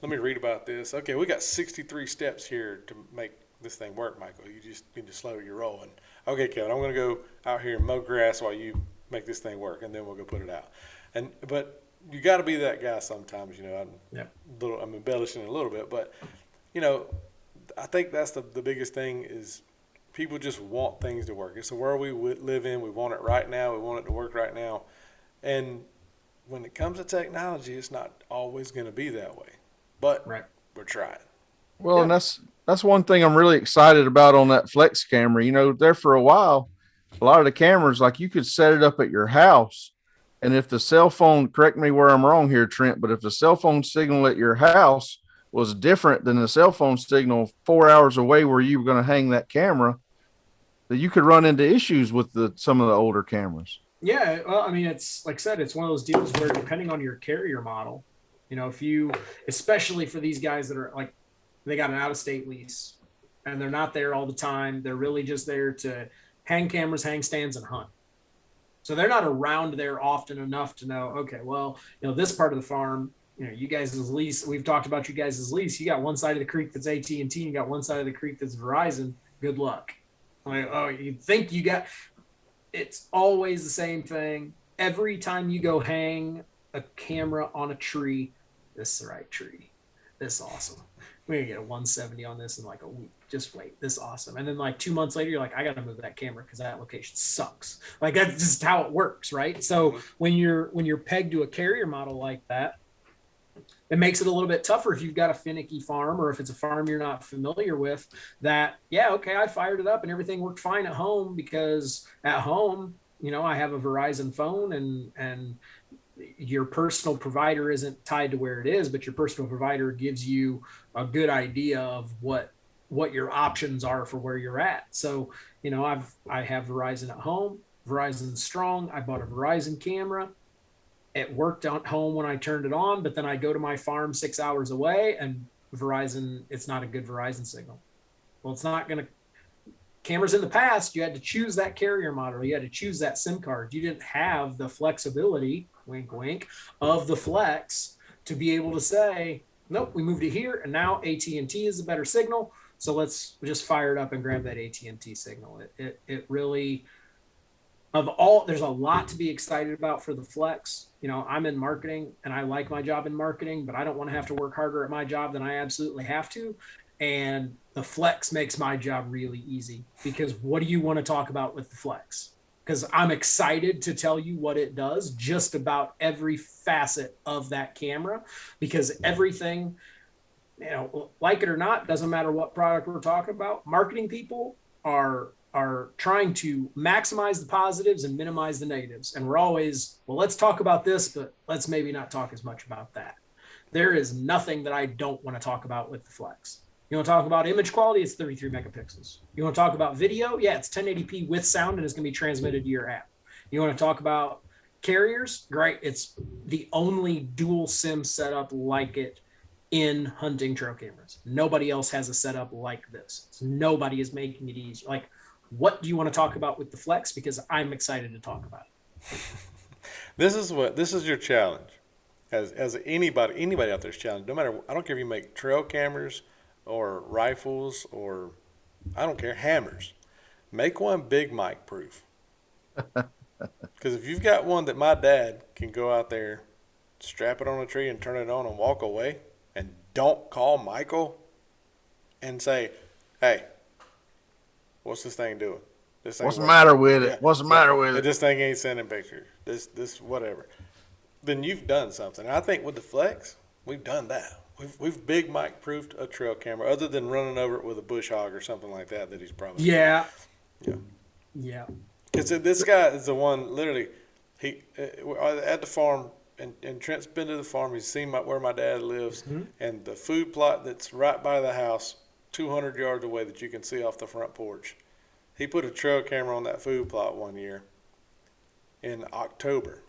let me read about this. Okay, we got 63 steps here to make this thing work, Michael. You just need to slow your roll. And okay, Kevin, I'm going to go out here and mow grass while you make this thing work, and then we'll go put it out. But you got to be that guy sometimes. I'm embellishing a little bit, but I think that's the biggest thing is people just want things to work. It's the world we live in. We want it right now. We want it to work right now. And when it comes to technology, it's not always going to be that way, but we're trying. Well, and that's one thing I'm really excited about on that Flex camera. There for a while, a lot of the cameras, like you could set it up at your house And if the cell phone, correct me where I'm wrong here, Trent, but if the cell phone signal at your house was different than the cell phone signal 4 hours away where you were going to hang that camera, that you could run into issues with some of the older cameras. Yeah, well, I mean, it's like I said, it's one of those deals where depending on your carrier model, if you, especially for these guys that are like, they got an out-of-state lease and they're not there all the time. They're really just there to hang cameras, hang stands, and hunt. So they're not around there often enough to know, okay, well, this part of the farm, you guys' lease, we've talked about you guys' lease. You got one side of the creek that's AT&T, and you got one side of the creek that's Verizon. Good luck. Like, oh, you think you got, it's always the same thing. Every time you go hang a camera on a tree, this is the right tree. This is awesome. We're going to get a 170 on this in like a week. Just wait. This is awesome. And then like 2 months later, you're like, I got to move that camera because that location sucks. Like that's just how it works, right? So when you're pegged to a carrier model like that, it makes it a little bit tougher if you've got a finicky farm or if it's a farm you're not familiar with that, yeah, okay, I fired it up and everything worked fine at home because at home, I have a Verizon phone and your personal provider isn't tied to where it is, but your personal provider gives you a good idea of what your options are for where you're at. So, I have Verizon at home. Verizon's strong. I bought a Verizon camera. It worked at home when I turned it on, but then I go to my farm 6 hours away and Verizon, it's not a good Verizon signal. Well, it's not going to. Cameras in the past, you had to choose that carrier model. You had to choose that SIM card. You didn't have the flexibility, wink, wink, of the Flex to be able to say, nope, we moved it here, and now AT&T is a better signal. So let's just fire it up and grab that AT&T signal. It really, there's a lot to be excited about for the Flex. I'm in marketing and I like my job in marketing, but I don't want to have to work harder at my job than I absolutely have to. And the Flex makes my job really easy because what do you want to talk about with the Flex? Because I'm excited to tell you what it does, just about every facet of that camera, because everything, like it or not, doesn't matter what product we're talking about. Marketing people are trying to maximize the positives and minimize the negatives. And we're always, well, let's talk about this, but let's maybe not talk as much about that. There is nothing that I don't want to talk about with the Flex. You want to talk about image quality? It's 33 megapixels. You want to talk about video? Yeah, it's 1080p with sound and it's going to be transmitted to your app. You want to talk about carriers? Great. It's the only dual SIM setup like it in hunting trail cameras. Nobody else has a setup like this. Nobody is making it easy. Like, what do you want to talk about with the Flex? Because I'm excited to talk about it. This is your challenge. As anybody out there's challenged. No matter, I don't care if you make trail cameras or rifles or I don't care, hammers. Make one Big Mike proof. Because if you've got one that my dad can go out there, strap it on a tree and turn it on and walk away, and don't call Michael and say, hey, what's this thing doing? What's the matter with it? What's the matter with it? This thing ain't sending pictures. This whatever. Then you've done something. And I think with the Flex, we've done that. We've Big Mike proofed a trail camera, other than running over it with a bush hog or something like that he's probably yeah. Because this guy is the one literally. He at the farm, and Trent's been to the farm. He's seen where my dad lives, and the food plot that's right by the house, 200 yards away that you can see off the front porch. He put a trail camera on that food plot one year in October.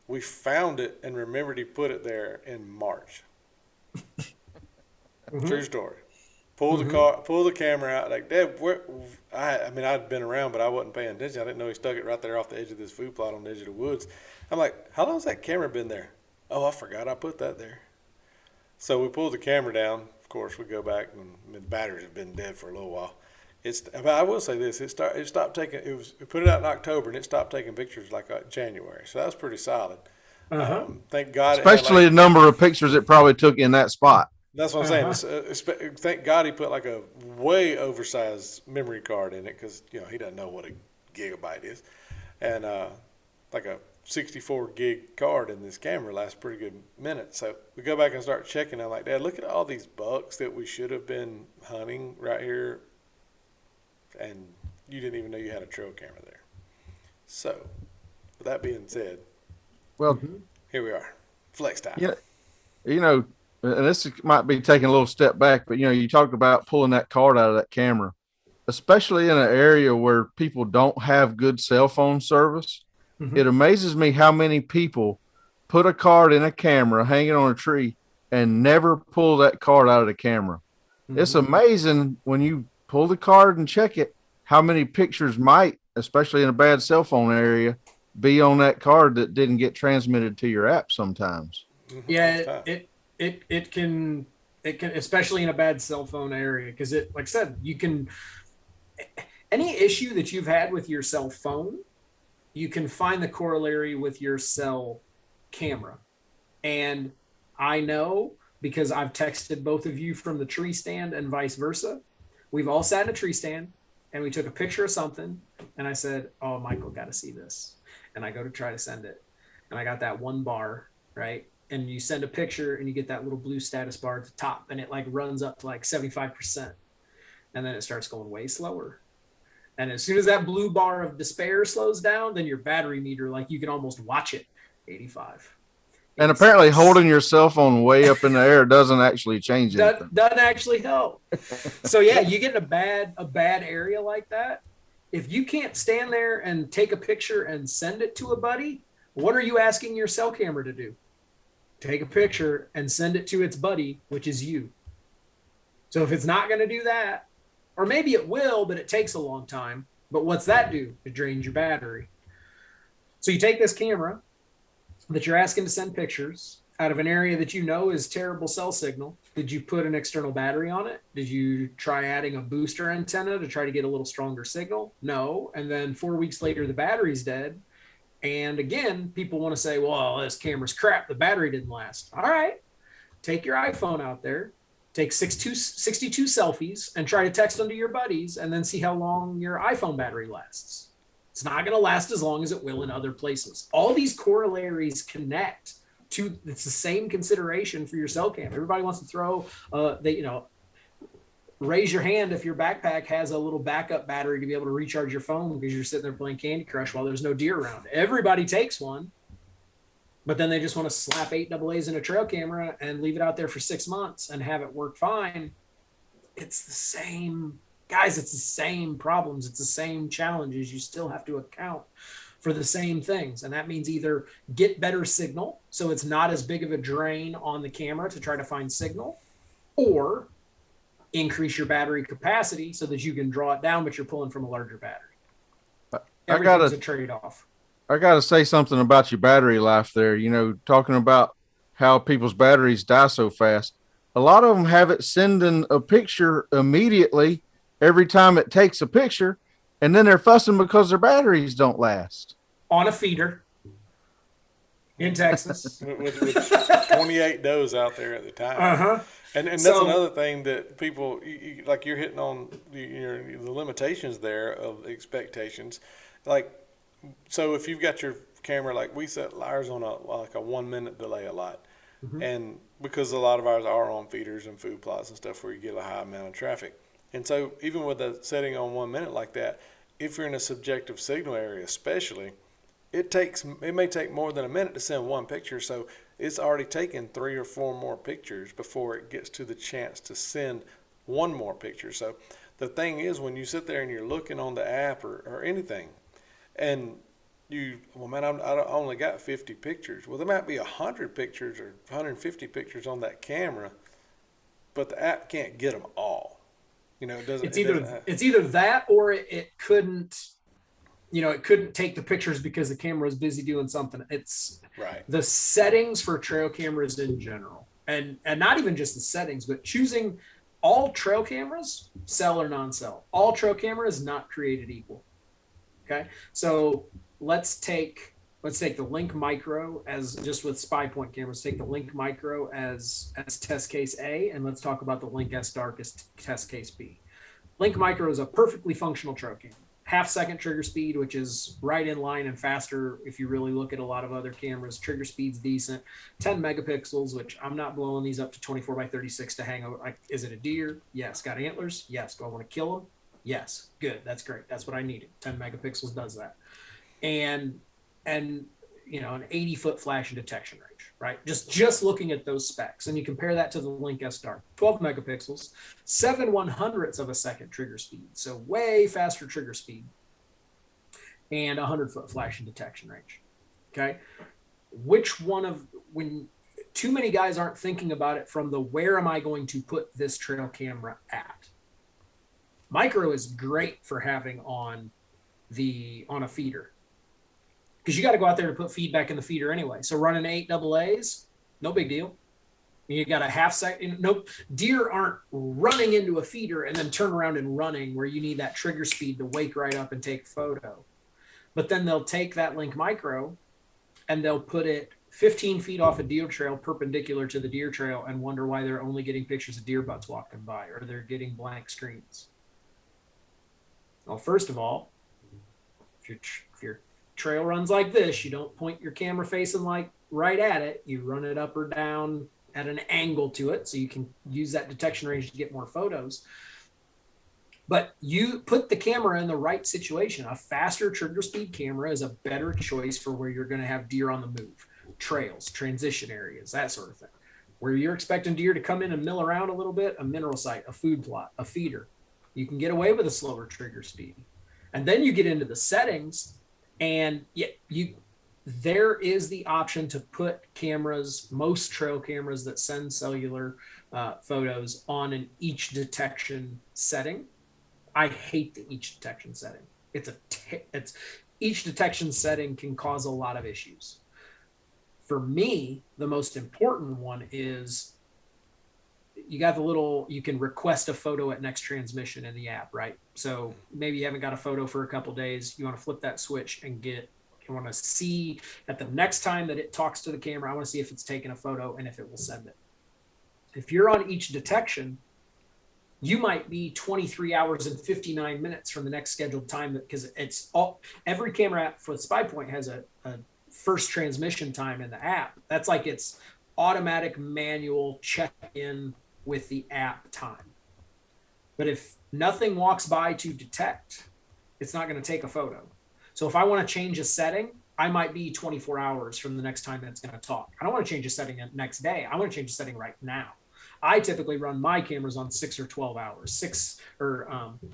We found it and remembered he put it there in March. True story. Pull the camera out. Like, Dad, I'd been around, but I wasn't paying attention. I didn't know he stuck it right there off the edge of this food plot on the edge of the woods. I'm like, how long has that camera been there? Oh, I forgot I put that there. So we pulled the camera down. Of course, we go back, and the batteries have been dead for a little while. But I will say this: it stopped taking. We put it out in October, and it stopped taking pictures like January. So that was pretty solid. Thank God. Especially the number of pictures it probably took in that spot. That's what I'm saying. Thank God he put like a way oversized memory card in it, because he doesn't know what a gigabyte is, and like a 64 gig card in this camera lasts a pretty good minute. So we go back and start checking. I'm like, Dad, look at all these bucks that we should have been hunting right here. And you didn't even know you had a trail camera there. So With that being said, Well, here we are. Flex time. yeah, you know, and this might be taking a little step back, but you talked about pulling that card out of that camera, especially in an area where people don't have good cell phone service. It amazes me how many people put a card in a camera hanging on a tree and never pull that card out of the camera. It's amazing when you pull the card and check it, how many pictures might, especially in a bad cell phone area, be on that card that didn't get transmitted to your app sometimes. Yeah, it can, especially in a bad cell phone area, because it, like I said, you can, any issue that you've had with your cell phone, you can find the corollary with your cell camera. And I know, because I've texted both of you from the tree stand and vice versa. We've all sat in a tree stand and we took a picture of something and I said, oh, Michael, got to see this. And I go to try to send it. And I got that one bar, right? And you send a picture and you get that little blue status bar at the top and it like runs up to like 75%. And then it starts going way slower. And as soon as that blue bar of despair slows down, then your battery meter, like you can almost watch it, 85. And apparently holding your cell phone way up in the air doesn't actually change anything. Doesn't actually help. So yeah, you get in a bad area like that. If you can't stand there and take a picture and send it to a buddy, what are you asking your cell camera to do? Take a picture and send it to its buddy, which is you. So if it's not going to do that, or maybe it will, but it takes a long time. But what's that do? It drains your battery. So you take this camera that you're asking to send pictures out of an area that you know is terrible cell signal. Did you put an external battery on it? Did you try adding a booster antenna to try to get a little stronger signal? No. And then 4 weeks later, the battery's dead. And again, people want to say, well, this camera's crap. The battery didn't last. All right. Take your iPhone out there, take 62 selfies and try to text them to your buddies and then see how long your iPhone battery lasts. It's not going to last as long as it will in other places. All these corollaries connect to, it's the same consideration for your cell cam. Everybody wants to throw, raise your hand if your backpack has a little backup battery to be able to recharge your phone because you're sitting there playing Candy Crush while there's no deer around. Everybody takes one, but then they just want to slap 8 AA's in a trail camera and leave it out there for 6 months and have it work fine. It's the same. Guys, it's the same problems. It's the same challenges. You still have to account for the same things. And that means either get better signal so it's not as big of a drain on the camera to try to find signal, or increase your battery capacity so that you can draw it down, but you're pulling from a larger battery. Everything's a trade-off. I got to say something about your battery life there. Talking about how people's batteries die so fast. A lot of them have it sending a picture immediately every time it takes a picture, and then they're fussing because their batteries don't last. On a feeder in Texas. with 28 does out there at the time. Uh-huh. And that's another thing that people, like you're hitting on the limitations there of expectations. Like, so if you've got your camera, like we set ours on a 1 minute delay a lot. Mm-hmm. And because a lot of ours are on feeders and food plots and stuff where you get a high amount of traffic. And so even with a setting on 1 minute like that, if you're in a subjective signal area especially, it may take more than a minute to send one picture. So it's already taken 3 or 4 more pictures before it gets to the chance to send one more picture. So the thing is, when you sit there and you're looking on the app or anything, and I only got 50 pictures. Well, there might be 100 pictures or 150 pictures on that camera, but the app can't get them all. It doesn't. It's either that, or it couldn't. It couldn't take the pictures because the camera is busy doing something. It's right. The settings for trail cameras in general, and not even just the settings, but choosing all trail cameras, cell or non-cell. All trail cameras not created equal. Okay, so let's take the Link Micro as, just with SPYPOINT cameras, take the Link Micro as test case A, and let's talk about the Link S Dark as test case B. Link Micro is a perfectly functional trail camera. Half-second trigger speed, which is right in line and faster if you really look at a lot of other cameras. Trigger speed's decent. 10 megapixels, which I'm not blowing these up to 24 by 36 to hang over. Is it a deer? Yes. Got antlers? Yes. Do I want to kill them? Yes. Good. That's great. That's what I needed. 10 megapixels does that. And and an 80-foot flash and detection range, right? Just looking at those specs, and you compare that to the Link S Dark, 12 megapixels, 7/100ths of a second trigger speed, so way faster trigger speed, and 100-foot flash and detection range. Okay, when too many guys aren't thinking about it from the where am I going to put this trail camera at? Micro is great for having on a feeder, because you got to go out there to put feedback in the feeder anyway. So running 8 AA's, no big deal. You got a half second. Nope. Deer aren't running into a feeder and then turn around and running where you need that trigger speed to wake right up and take a photo. But then they'll take that Link Micro and they'll put it 15 feet off a deer trail perpendicular to the deer trail and wonder why they're only getting pictures of deer butts walking by, or they're getting blank screens. Well, first of all, if your trail runs like this, you don't point your camera facing like right at it. You run it up or down at an angle to it so you can use that detection range to get more photos. But you put the camera in the right situation. A faster trigger speed camera is a better choice for where you're going to have deer on the move, trails, transition areas, that sort of thing. Where you're expecting deer to come in and mill around a little bit, a mineral site, a food plot, a feeder, you can get away with a slower trigger speed. And then you get into the settings, and there is the option to put cameras, most trail cameras that send cellular photos, on an each detection setting. I hate the each detection setting. Each detection setting can cause a lot of issues. For me, the most important one is you got you can request a photo at next transmission in the app, right? So maybe you haven't got a photo for a couple of days. You want to flip that switch and you want to see at the next time that it talks to the camera, I want to see if it's taken a photo and if it will send it. If you're on each detection, you might be 23 hours and 59 minutes from the next scheduled time, because every camera app for SPYPOINT has a first transmission time in the app. That's like it's automatic manual check-in with the app time. But if nothing walks by to detect, it's not going to take a photo. So if I want to change a setting, I might be 24 hours from the next time that it's going to talk. I don't want to change a setting the next day. I want to change a setting right now. I typically run my cameras on 6 or 12 hours, 6 or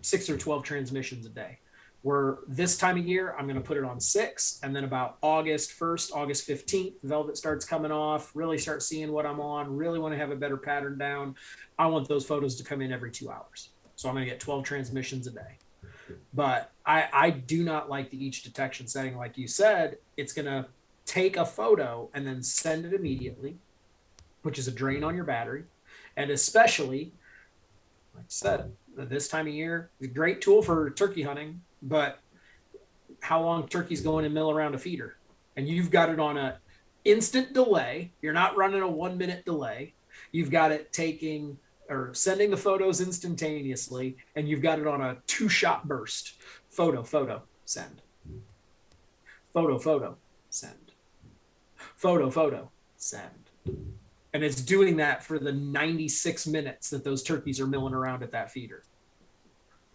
12 transmissions a day. Where this time of year, I'm going to put it on 6, and then about August 1st, August 15th, velvet starts coming off, really start seeing what I'm on, really want to have a better pattern down. I want those photos to come in every 2 hours. So I'm going to get 12 transmissions a day. But I do not like the each detection setting. Like you said, it's going to take a photo and then send it immediately, which is a drain on your battery. And especially, like I said, this time of year, a great tool for turkey hunting, but how long turkeys going and mill around a feeder? And you've got it on a instant delay. You're not running a 1-minute delay. You've got it taking or sending the photos instantaneously, and you've got it on a 2-shot burst. Photo, send. Photo, send. Photo, send. And it's doing that for the 96 minutes that those turkeys are milling around at that feeder.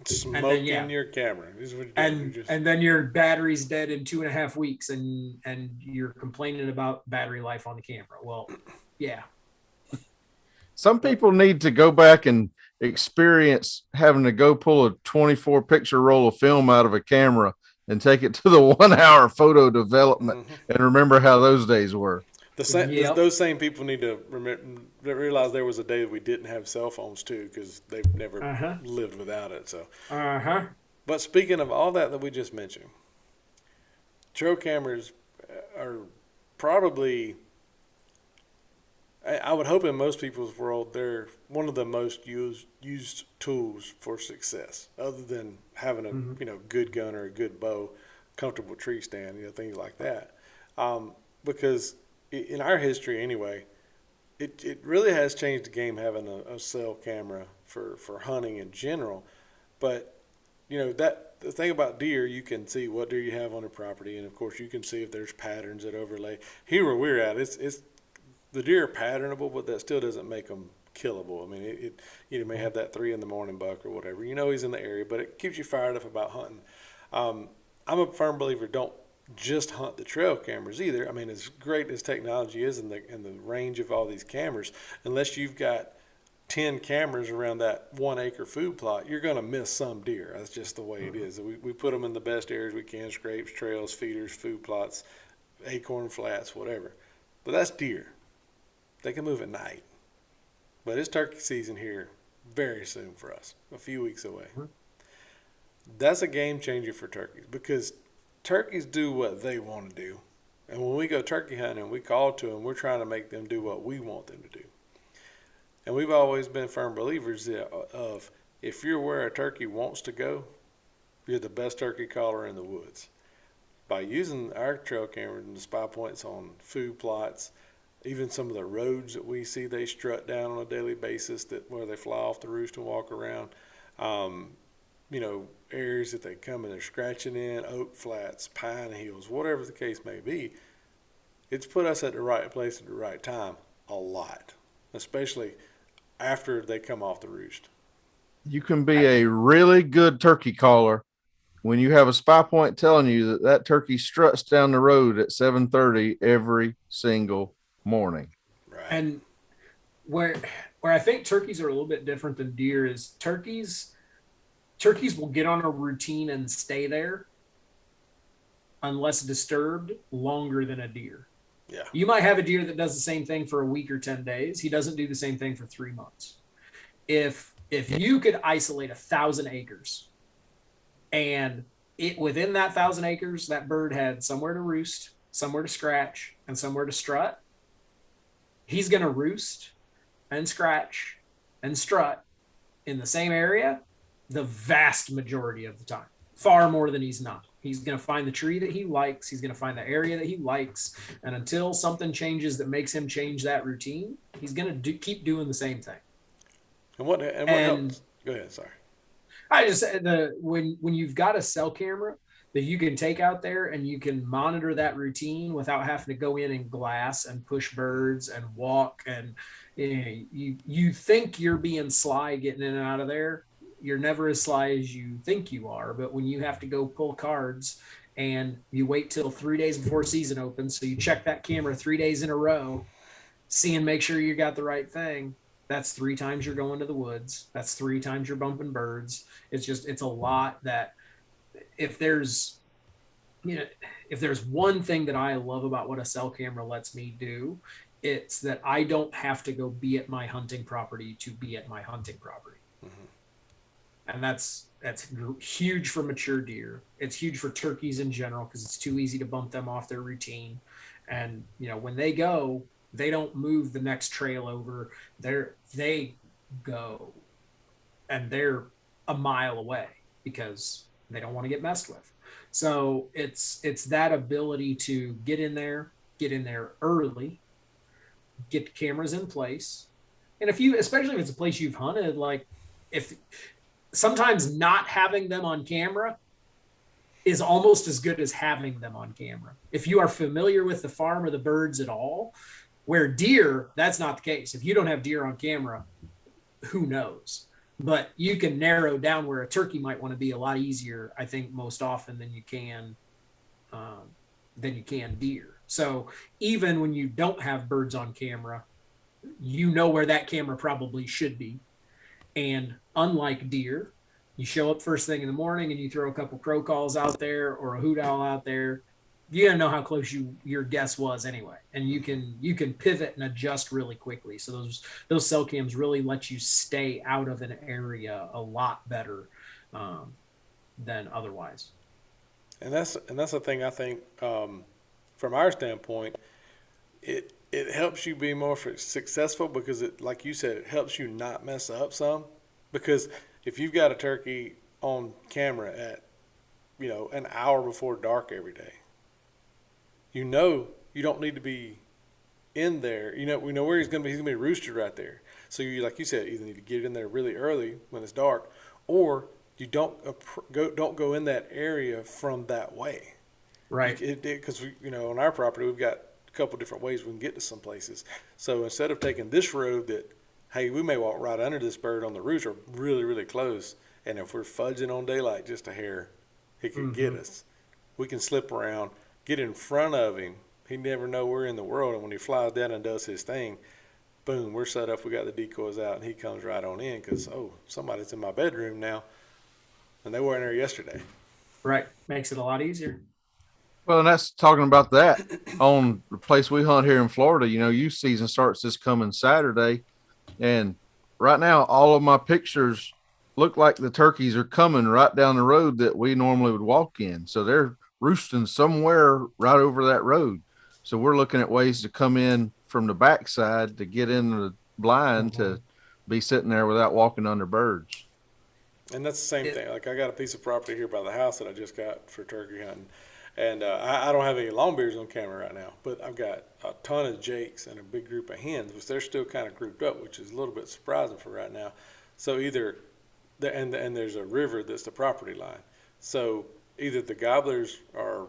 Smoking your camera. And then your battery's dead in 2.5 weeks, and you're complaining about battery life on the camera. Well, yeah. Some people need to go back and experience having to go pull a 24 picture roll of film out of a camera and take it to the 1-hour photo development and remember how those days were. Those same people need to realize there was a day that we didn't have cell phones too, because they've never lived without it. So, But speaking of all that we just mentioned, trail cameras are probably, I would hope in most people's world, they're one of the most used tools for success, other than having a good gun or a good bow, comfortable tree stand, things like that. Because in our history anyway, it really has changed the game having a cell camera for hunting in general. But that the thing about deer, you can see what deer you have on the property, and of course you can see if there's patterns that overlay. Here where we're at, it's the deer are patternable, but that still doesn't make them killable. I mean, you may have that 3 a.m. buck or whatever. He's in the area, but it keeps you fired up about hunting. I'm a firm believer. Don't just hunt the trail cameras either. I mean, as great as technology is and the range of all these cameras, unless you've got 10 cameras around that 1 acre food plot, you're going to miss some deer. That's just the way it is. We put them in the best areas we can: scrapes, trails, feeders, food plots, acorn flats, whatever. But that's deer. They can move at night. But it's turkey season here very soon for us, a few weeks away. That's a game changer for turkeys, because turkeys do what they want to do. And when we go turkey hunting, we call to them, we're trying to make them do what we want them to do. And we've always been firm believers of, if you're where a turkey wants to go, you're the best turkey caller in the woods. By using our trail cameras and the spy points on food plots, even some of the roads that we see they strut down on a daily basis, where they fly off the roost and walk around, areas that they come and they're scratching in, oak flats, pine hills, whatever the case may be, it's put us at the right place at the right time a lot, especially after they come off the roost. You can be a really good turkey caller when you have a spy point telling you that turkey struts down the road at 7:30 every single morning. Right. And where I think turkeys are a little bit different than deer is turkeys will get on a routine and stay there unless disturbed longer than a deer. Yeah. You might have a deer that does the same thing for a week or 10 days. He doesn't do the same thing for 3 months. If you could isolate 1,000 acres and within that 1,000 acres, that bird had somewhere to roost, somewhere to scratch, and somewhere to strut, he's going to roost and scratch and strut in the same area the vast majority of the time, far more than he's not. He's going to find the tree that he likes. He's going to find the area that he likes. And until something changes that makes him change that routine, he's going to keep doing the same thing. And what helps? Go ahead. Sorry. I just said when you've got a cell camera that you can take out there and you can monitor that routine without having to go in and glass and push birds and walk, and you think you're being sly getting in and out of there. You're never as sly as you think you are. But when you have to go pull cards and you wait till 3 days before season opens, so you check that camera 3 days in a row, make sure you got the right thing. That's 3 times you're going to the woods. That's 3 times you're bumping birds. It's a lot. That if there's one thing that I love about what a cell camera lets me do, it's that I don't have to go be at my hunting property to be at my hunting property. Mm-hmm. And that's huge for mature deer. It's huge for turkeys in general, because it's too easy to bump them off their routine. And, when they go, they don't move the next trail over. They go and they're a mile away because they don't want to get messed with. So it's that ability to get in there early, get the cameras in place. And especially if it's a place you've hunted, like sometimes not having them on camera is almost as good as having them on camera. If you are familiar with the farm or the birds at all, where deer, that's not the case. If you don't have deer on camera, who knows? But you can narrow down where a turkey might want to be a lot easier, I think, most often than you can deer. So even when you don't have birds on camera, you know where that camera probably should be. And unlike deer, you show up first thing in the morning and you throw a couple crow calls out there or a hoot owl out there, you don't know how close your guess was anyway. And you can pivot and adjust really quickly. So those cell cams really let you stay out of an area a lot better than otherwise. And that's the thing, I think, from our standpoint, it helps you be more successful because it, like you said, it helps you not mess up some. Because if you've got a turkey on camera at, an hour before dark every day, you don't need to be in there. We know where he's going to be. He's going to be roosted right there. So you, like you said, either need to get in there really early when it's dark, or you don't go in that area from that way. Right. Because on our property we've got a couple different ways we can get to some places. So instead of taking this road that, hey, we may walk right under this bird on the roost or really, really close, and if we're fudging on daylight just a hair, he can get us. We can slip around, get in front of him. He never know we're in the world, and when he flies down and does his thing, boom, we're set up. We got the decoys out, and he comes right on in because, oh, somebody's in my bedroom now, and they weren't there yesterday. Right. Makes it a lot easier. Well, and that's talking about that on the place we hunt here in Florida. You know, youth season starts this coming Saturday. And right now, all of my pictures look like the turkeys are coming right down the road that we normally would walk in. So they're roosting somewhere right over that road. So we're looking at ways to come in from the backside to get in the blind to be sitting there without walking under birds. And that's the same thing. Like I got a piece of property here by the house that I just got for turkey hunting. And I don't have any longbeards on camera right now, but I've got a ton of jakes and a big group of hens, which they're still kind of grouped up, which is a little bit surprising for right now. So either, and there's a river that's the property line. So either the gobblers are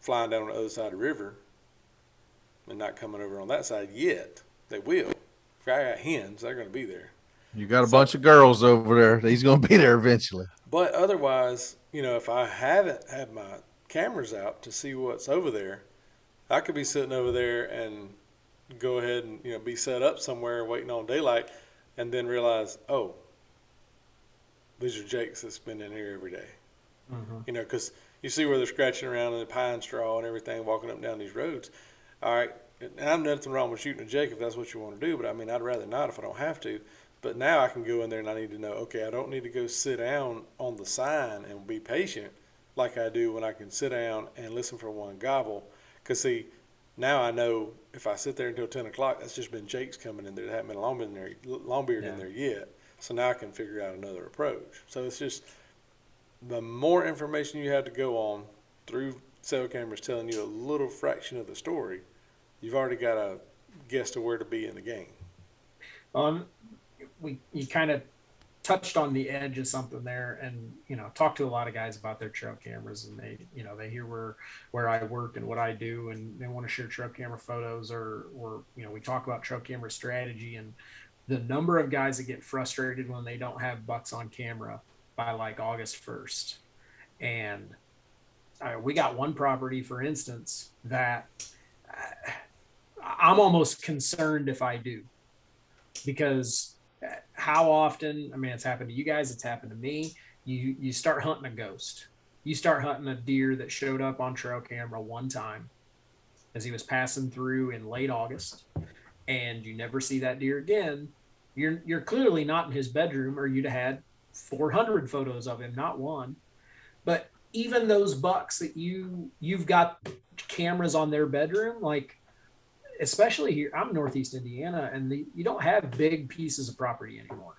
flying down on the other side of the river and not coming over on that side yet. They will. If I got hens, they're going to be there. You got a bunch of girls over there. He's going to be there eventually. But otherwise, you know, if I haven't had my cameras out to see what's over there, I could be sitting over there and go ahead and, you know, be set up somewhere waiting on daylight and then realize, oh, these are jakes that's been in here every day. You know, because you see where they're scratching around in the pine straw and everything, walking up and down these roads. All right, and I'm nothing wrong with shooting a jake if that's what you want to do, but I mean, I'd rather not if I don't have to. But now I can go in there and I need to know, okay, I don't need to go sit down on the sign and be patient like I do when I can sit down and listen for one gobble. Because, see, now I know if I sit there until 10 o'clock, that's just been jakes coming in there. There haven't been a longbeard in there yet. So now I can figure out another approach. So it's just the more information you have to go on through cell cameras telling you a little fraction of the story, you've already got a guess to where to be in the game. You kind of touched on the edge of something there, and you know, talked to a lot of guys about their trail cameras, and they hear where I work and what I do, and they want to share trail camera photos, or you know, we talk about trail camera strategy, and the number of guys that get frustrated when they don't have bucks on camera by like August 1st. And we got one property, for instance, that I'm almost concerned if I do, because how often, I mean, it's happened to you guys, it's happened to me. You start hunting a ghost. You start hunting a deer that showed up on trail camera one time as he was passing through in late August, and you never see that deer again. You're clearly not in his bedroom, or you'd have had 400 photos of him, not one. But even those bucks that you've got cameras on their bedroom, like, especially here, I'm Northeast Indiana, and you don't have big pieces of property anymore.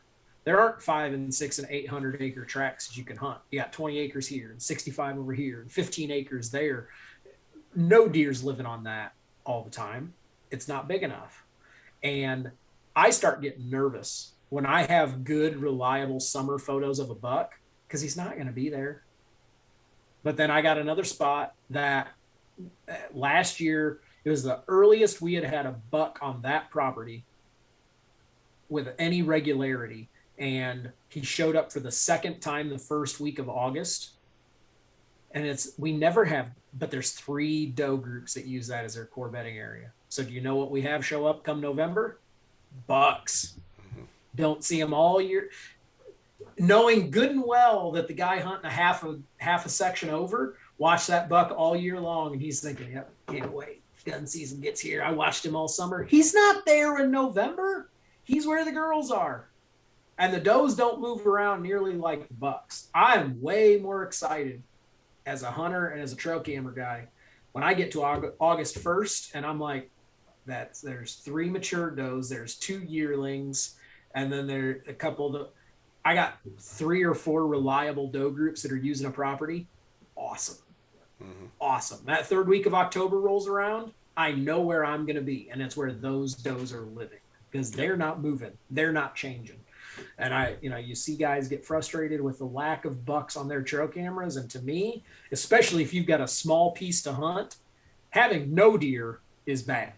There aren't 5 and 6 and 800 acre tracts that you can hunt. You got 20 acres here and 65 over here and 15 acres there. No deer's living on that all the time. It's not big enough. And I start getting nervous when I have good, reliable summer photos of a buck, because he's not going to be there. But then I got another spot that last year, it was the earliest we had a buck on that property with any regularity. And he showed up for the second time the first week of August. And we never have, but there's 3 doe groups that use that as their core bedding area. So do you know what we have show up come November? Bucks. Don't see them all year. Knowing good and well that the guy hunting a half a section over watched that buck all year long, and he's thinking, yep, can't wait. Gun season gets here. I watched him all summer. He's not there in November. He's where the girls are. And the does don't move around nearly like the bucks. I'm way more excited as a hunter and as a trail camera guy when I get to August 1st, and I'm like, there's 3 mature does, there's 2 yearlings, and then there a couple of I got 3 or 4 reliable doe groups that are using a property. Awesome. Awesome. That 3rd week of October rolls around, I know where I'm going to be, and it's where those does are living, because they're not moving. They're not changing. And you see guys get frustrated with the lack of bucks on their trail cameras. And to me, especially if you've got a small piece to hunt, having no deer is bad.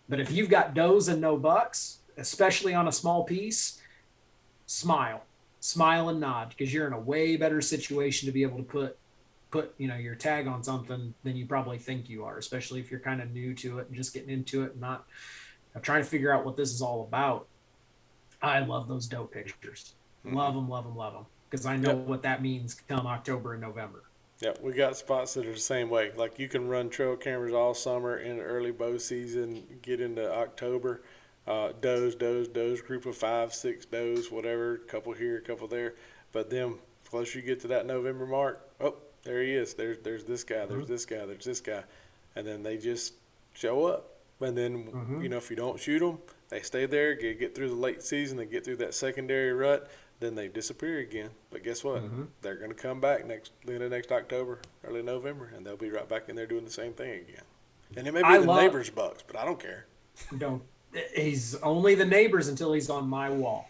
But if you've got does and no bucks, especially on a small piece, smile and nod, because you're in a way better situation to be able to put put, your tag on something than you probably think you are, especially if you're kind of new to it and just getting into it and not trying to figure out what this is all about. I love those doe pictures. Love them, love them, love them. Because I know what that means come October and November. Yeah, we got spots that are the same way. Like you can run trail cameras all summer in the early bow season, get into October, does, group of 5, 6 does, whatever, couple here, couple there. But then closer you get to that November mark, oh, there he is. There's this guy, there's this guy, there's this guy. And then they just show up. And then, if you don't shoot them, they stay there, get through the late season, they get through that secondary rut, then they disappear again. But guess what? They're going to come back next October, early November, and they'll be right back in there doing the same thing again. And it may be the neighbor's bucks, but I don't care. He's only the neighbor's until he's on my wall.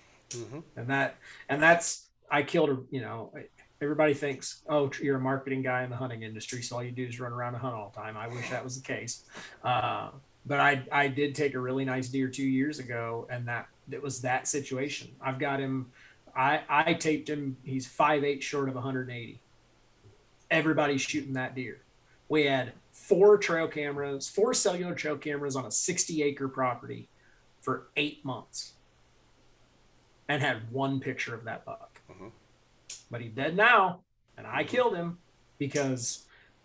And that's, I killed everybody thinks, oh, you're a marketing guy in the hunting industry, so all you do is run around and hunt all the time. I wish that was the case. But I did take a really nice deer 2 years ago, and it was that situation. I've got him. I taped him. He's 5'8" short of 180. Everybody's shooting that deer. We had 4 cellular trail cameras on a 60-acre property for 8 months, and had 1 picture of that buck. But he's dead now, and I killed him because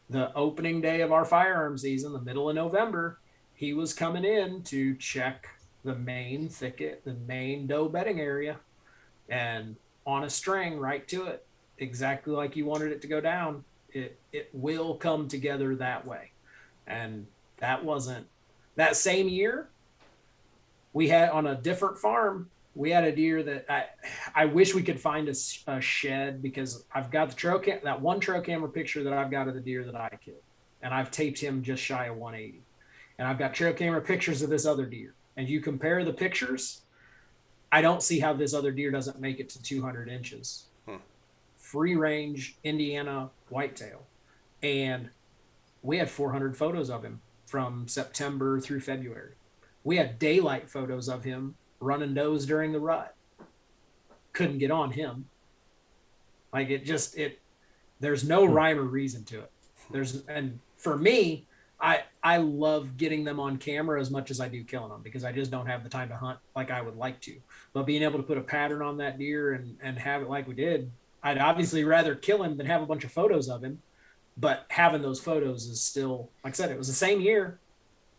the opening day of our firearm season, the middle of November, he was coming in to check the main thicket, the main doe bedding area, and on a string right to it, exactly like you wanted it to go down. It will come together that way. And that same year, we had on a different farm, we had a deer that I wish we could find a shed, because I've got that one trail camera picture that I've got of the deer that I killed, and I've taped him just shy of 180. And I've got trail camera pictures of this other deer. And you compare the pictures, I don't see how this other deer doesn't make it to 200 inches. Free range, Indiana whitetail. And we had 400 photos of him from September through February. We had daylight photos of him running does during the rut. Couldn't get on him. Like there's no rhyme or reason to it. And for me, I love getting them on camera as much as I do killing them, because I just don't have the time to hunt like I would like to. But being able to put a pattern on that deer and have it like we did, I'd obviously rather kill him than have a bunch of photos of him. But having those photos is still, like I said, it was the same year.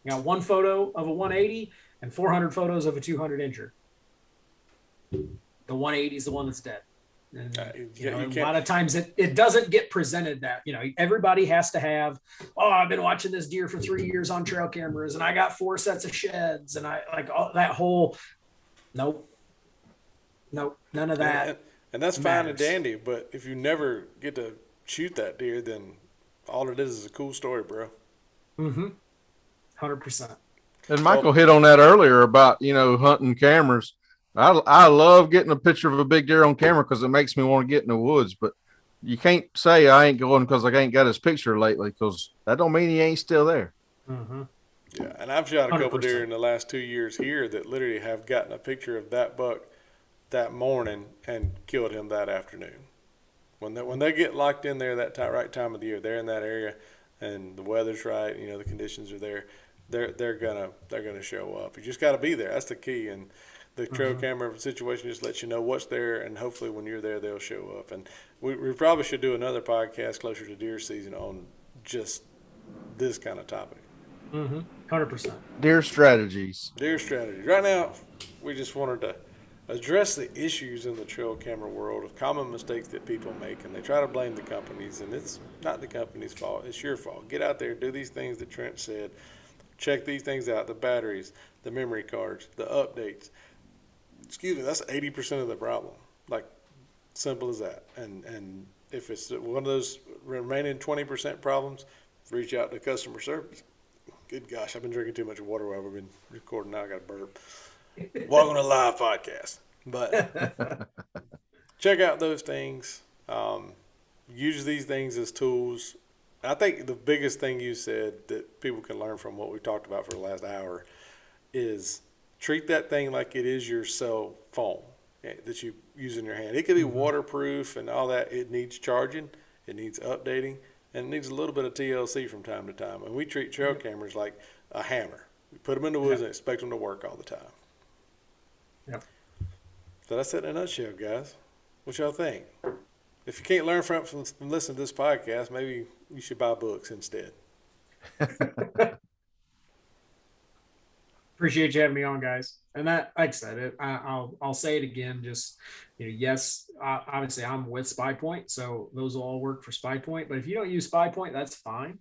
I got 1 photo of a 180 and 400 photos of a 200 incher. The 180 is the one that's dead. And, a lot of times it doesn't get presented that, everybody has to have, I've been watching this deer for 3 years on trail cameras, and I got 4 sets of sheds, and I like all that whole, nope, none of that. And that's fine and dandy, but if you never get to shoot that deer, then all it is a cool story, bro. 100%. And Michael hit on that earlier about, hunting cameras. I love getting a picture of a big deer on camera because it makes me want to get in the woods. But you can't say I ain't going because I ain't got his picture lately, because that don't mean he ain't still there. Yeah, and I've shot a couple 100%. Deer in the last 2 years here that literally have gotten a picture of that buck that morning and killed him that afternoon. When they get locked in there that right time of the year, they're in that area, and the weather's right, the conditions are there. They're gonna show up. You just got to be there. That's the key. And the trail camera situation just lets you know what's there, and hopefully when you're there, they'll show up. And we probably should do another podcast closer to deer season on just this kind of topic. 100%. Deer strategies. Right now, we just wanted to address the issues in the trail camera world of common mistakes that people make, and they try to blame the companies, and it's not the company's fault. It's your fault. Get out there, do these things that Trent said. Check these things out, the batteries, the memory cards, the updates. Excuse me, that's 80% of the problem. Like, simple as that. And if it's one of those remaining 20% problems, reach out to customer service. Good gosh, I've been drinking too much water while we've been recording. Now I got a burp. Welcome to live podcast. But check out those things. Use these things as tools. I think the biggest thing you said that people can learn from what we talked about for the last hour is treat that thing like it is your cell phone that you use in your hand. It could be waterproof and all that. It needs charging. It needs updating. and it needs a little bit of TLC from time to time. And we treat trail cameras like a hammer. We put them in the woods and expect them to work all the time. Yep. So that's it in a nutshell, guys. What y'all think? If you can't learn from listening to this podcast, maybe you should buy books instead. Appreciate you having me on, guys. And that, like I said, I'll say it again. Just, yes, obviously I'm with SPYPOINT, so those will all work for SPYPOINT. But if you don't use SPYPOINT, that's fine.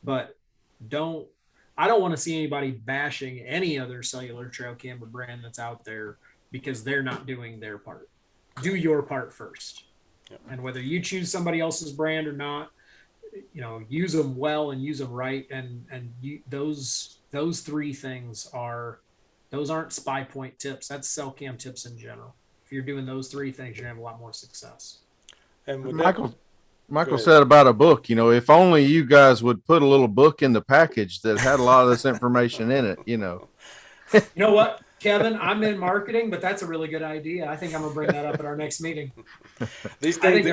But I don't want to see anybody bashing any other cellular trail camera brand that's out there because they're not doing their part. Do your part first. Yep. And whether you choose somebody else's brand or not, use them well and use them right. And those three things aren't SPYPOINT tips. That's cell cam tips in general. If you're doing those three things, you're gonna have a lot more success. And Michael said about a book, if only you guys would put a little book in the package that had a lot of this information in it, You know what, Kevin, I'm in marketing, but that's a really good idea. I think I'm gonna bring that up at our next meeting. These things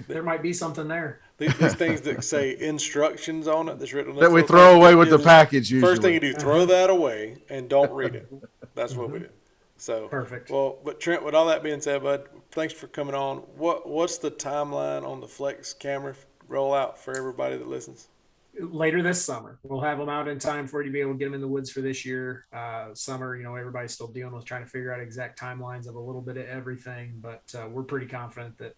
there might be something there. These things that say instructions on it that's written on that we throw away with the package usually. First thing you do, throw that away and don't read it. That's what we do. So perfect. Well, but Trent, with all that being said, bud, thanks for coming on. What's the timeline on the Flex camera rollout for everybody that listens? Later this summer. We'll have them out in time for you to be able to get them in the woods for this year. Summer, everybody's still dealing with trying to figure out exact timelines of a little bit of everything, but we're pretty confident that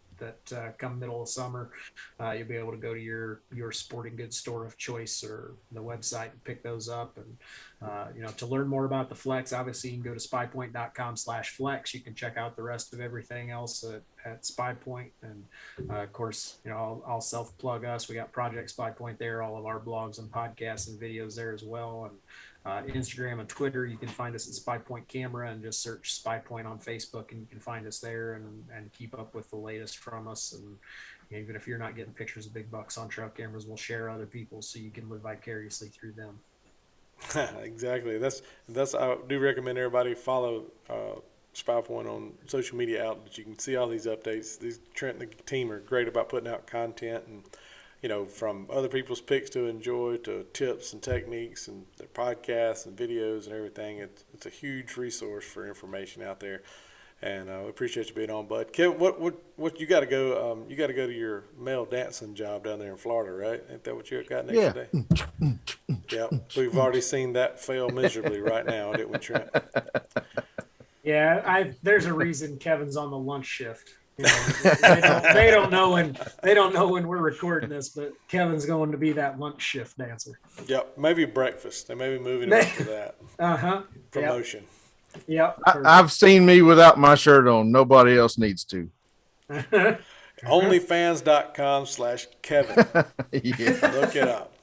come middle of summer, you'll be able to go to your sporting goods store of choice or the website and pick those up. And, to learn more about the Flex, obviously you can go to spypoint.com/flex. You can check out the rest of everything else at SPYPOINT. And of course, I'll self-plug us. We got Project SPYPOINT there, all of our blogs and podcasts and videos there as well. And Instagram and Twitter, you can find us at SPYPOINT Camera, and just search SPYPOINT on Facebook and you can find us there and keep up with the latest from us. And even if you're not getting pictures of big bucks on trail cameras, we'll share other people so you can live vicariously through them. Exactly. That's I do recommend everybody follow SPYPOINT on social media outlets. You can see all these updates. Trent and the team are great about putting out content, and from other people's picks to enjoy to tips and techniques and their podcasts and videos and everything. It's a huge resource for information out there, and we appreciate you being on, bud. Kevin, what you got to go? You got to go to your male dancing job down there in Florida, right? Ain't that what you got next day? Yeah, we've already seen that fail miserably right now, didn't we, Trent? Yeah, there's a reason Kevin's on the lunch shift. They don't know when we're recording this, but Kevin's going to be that lunch shift dancer. Yep, maybe breakfast. They may be moving up to that promotion. Yep. I've seen me without my shirt on. Nobody else needs to. Onlyfans.com/Kevin. Yeah. Look it up.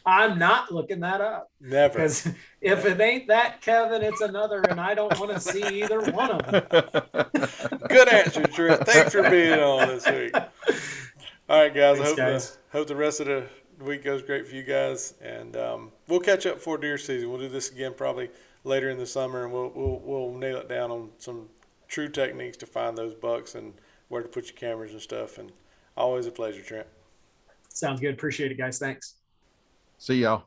I'm not looking that up. Never. Because if it ain't that Kevin, it's another, and I don't want to see either one of them. Good answer, Trent. Thanks for being on this week. All right, guys. Thanks, Hope the rest of the week goes great for you guys, and we'll catch up for deer season. We'll do this again probably later in the summer, and we'll nail it down on some true techniques to find those bucks and where to put your cameras and stuff. And always a pleasure, Trent. Sounds good. Appreciate it, guys. Thanks. See y'all.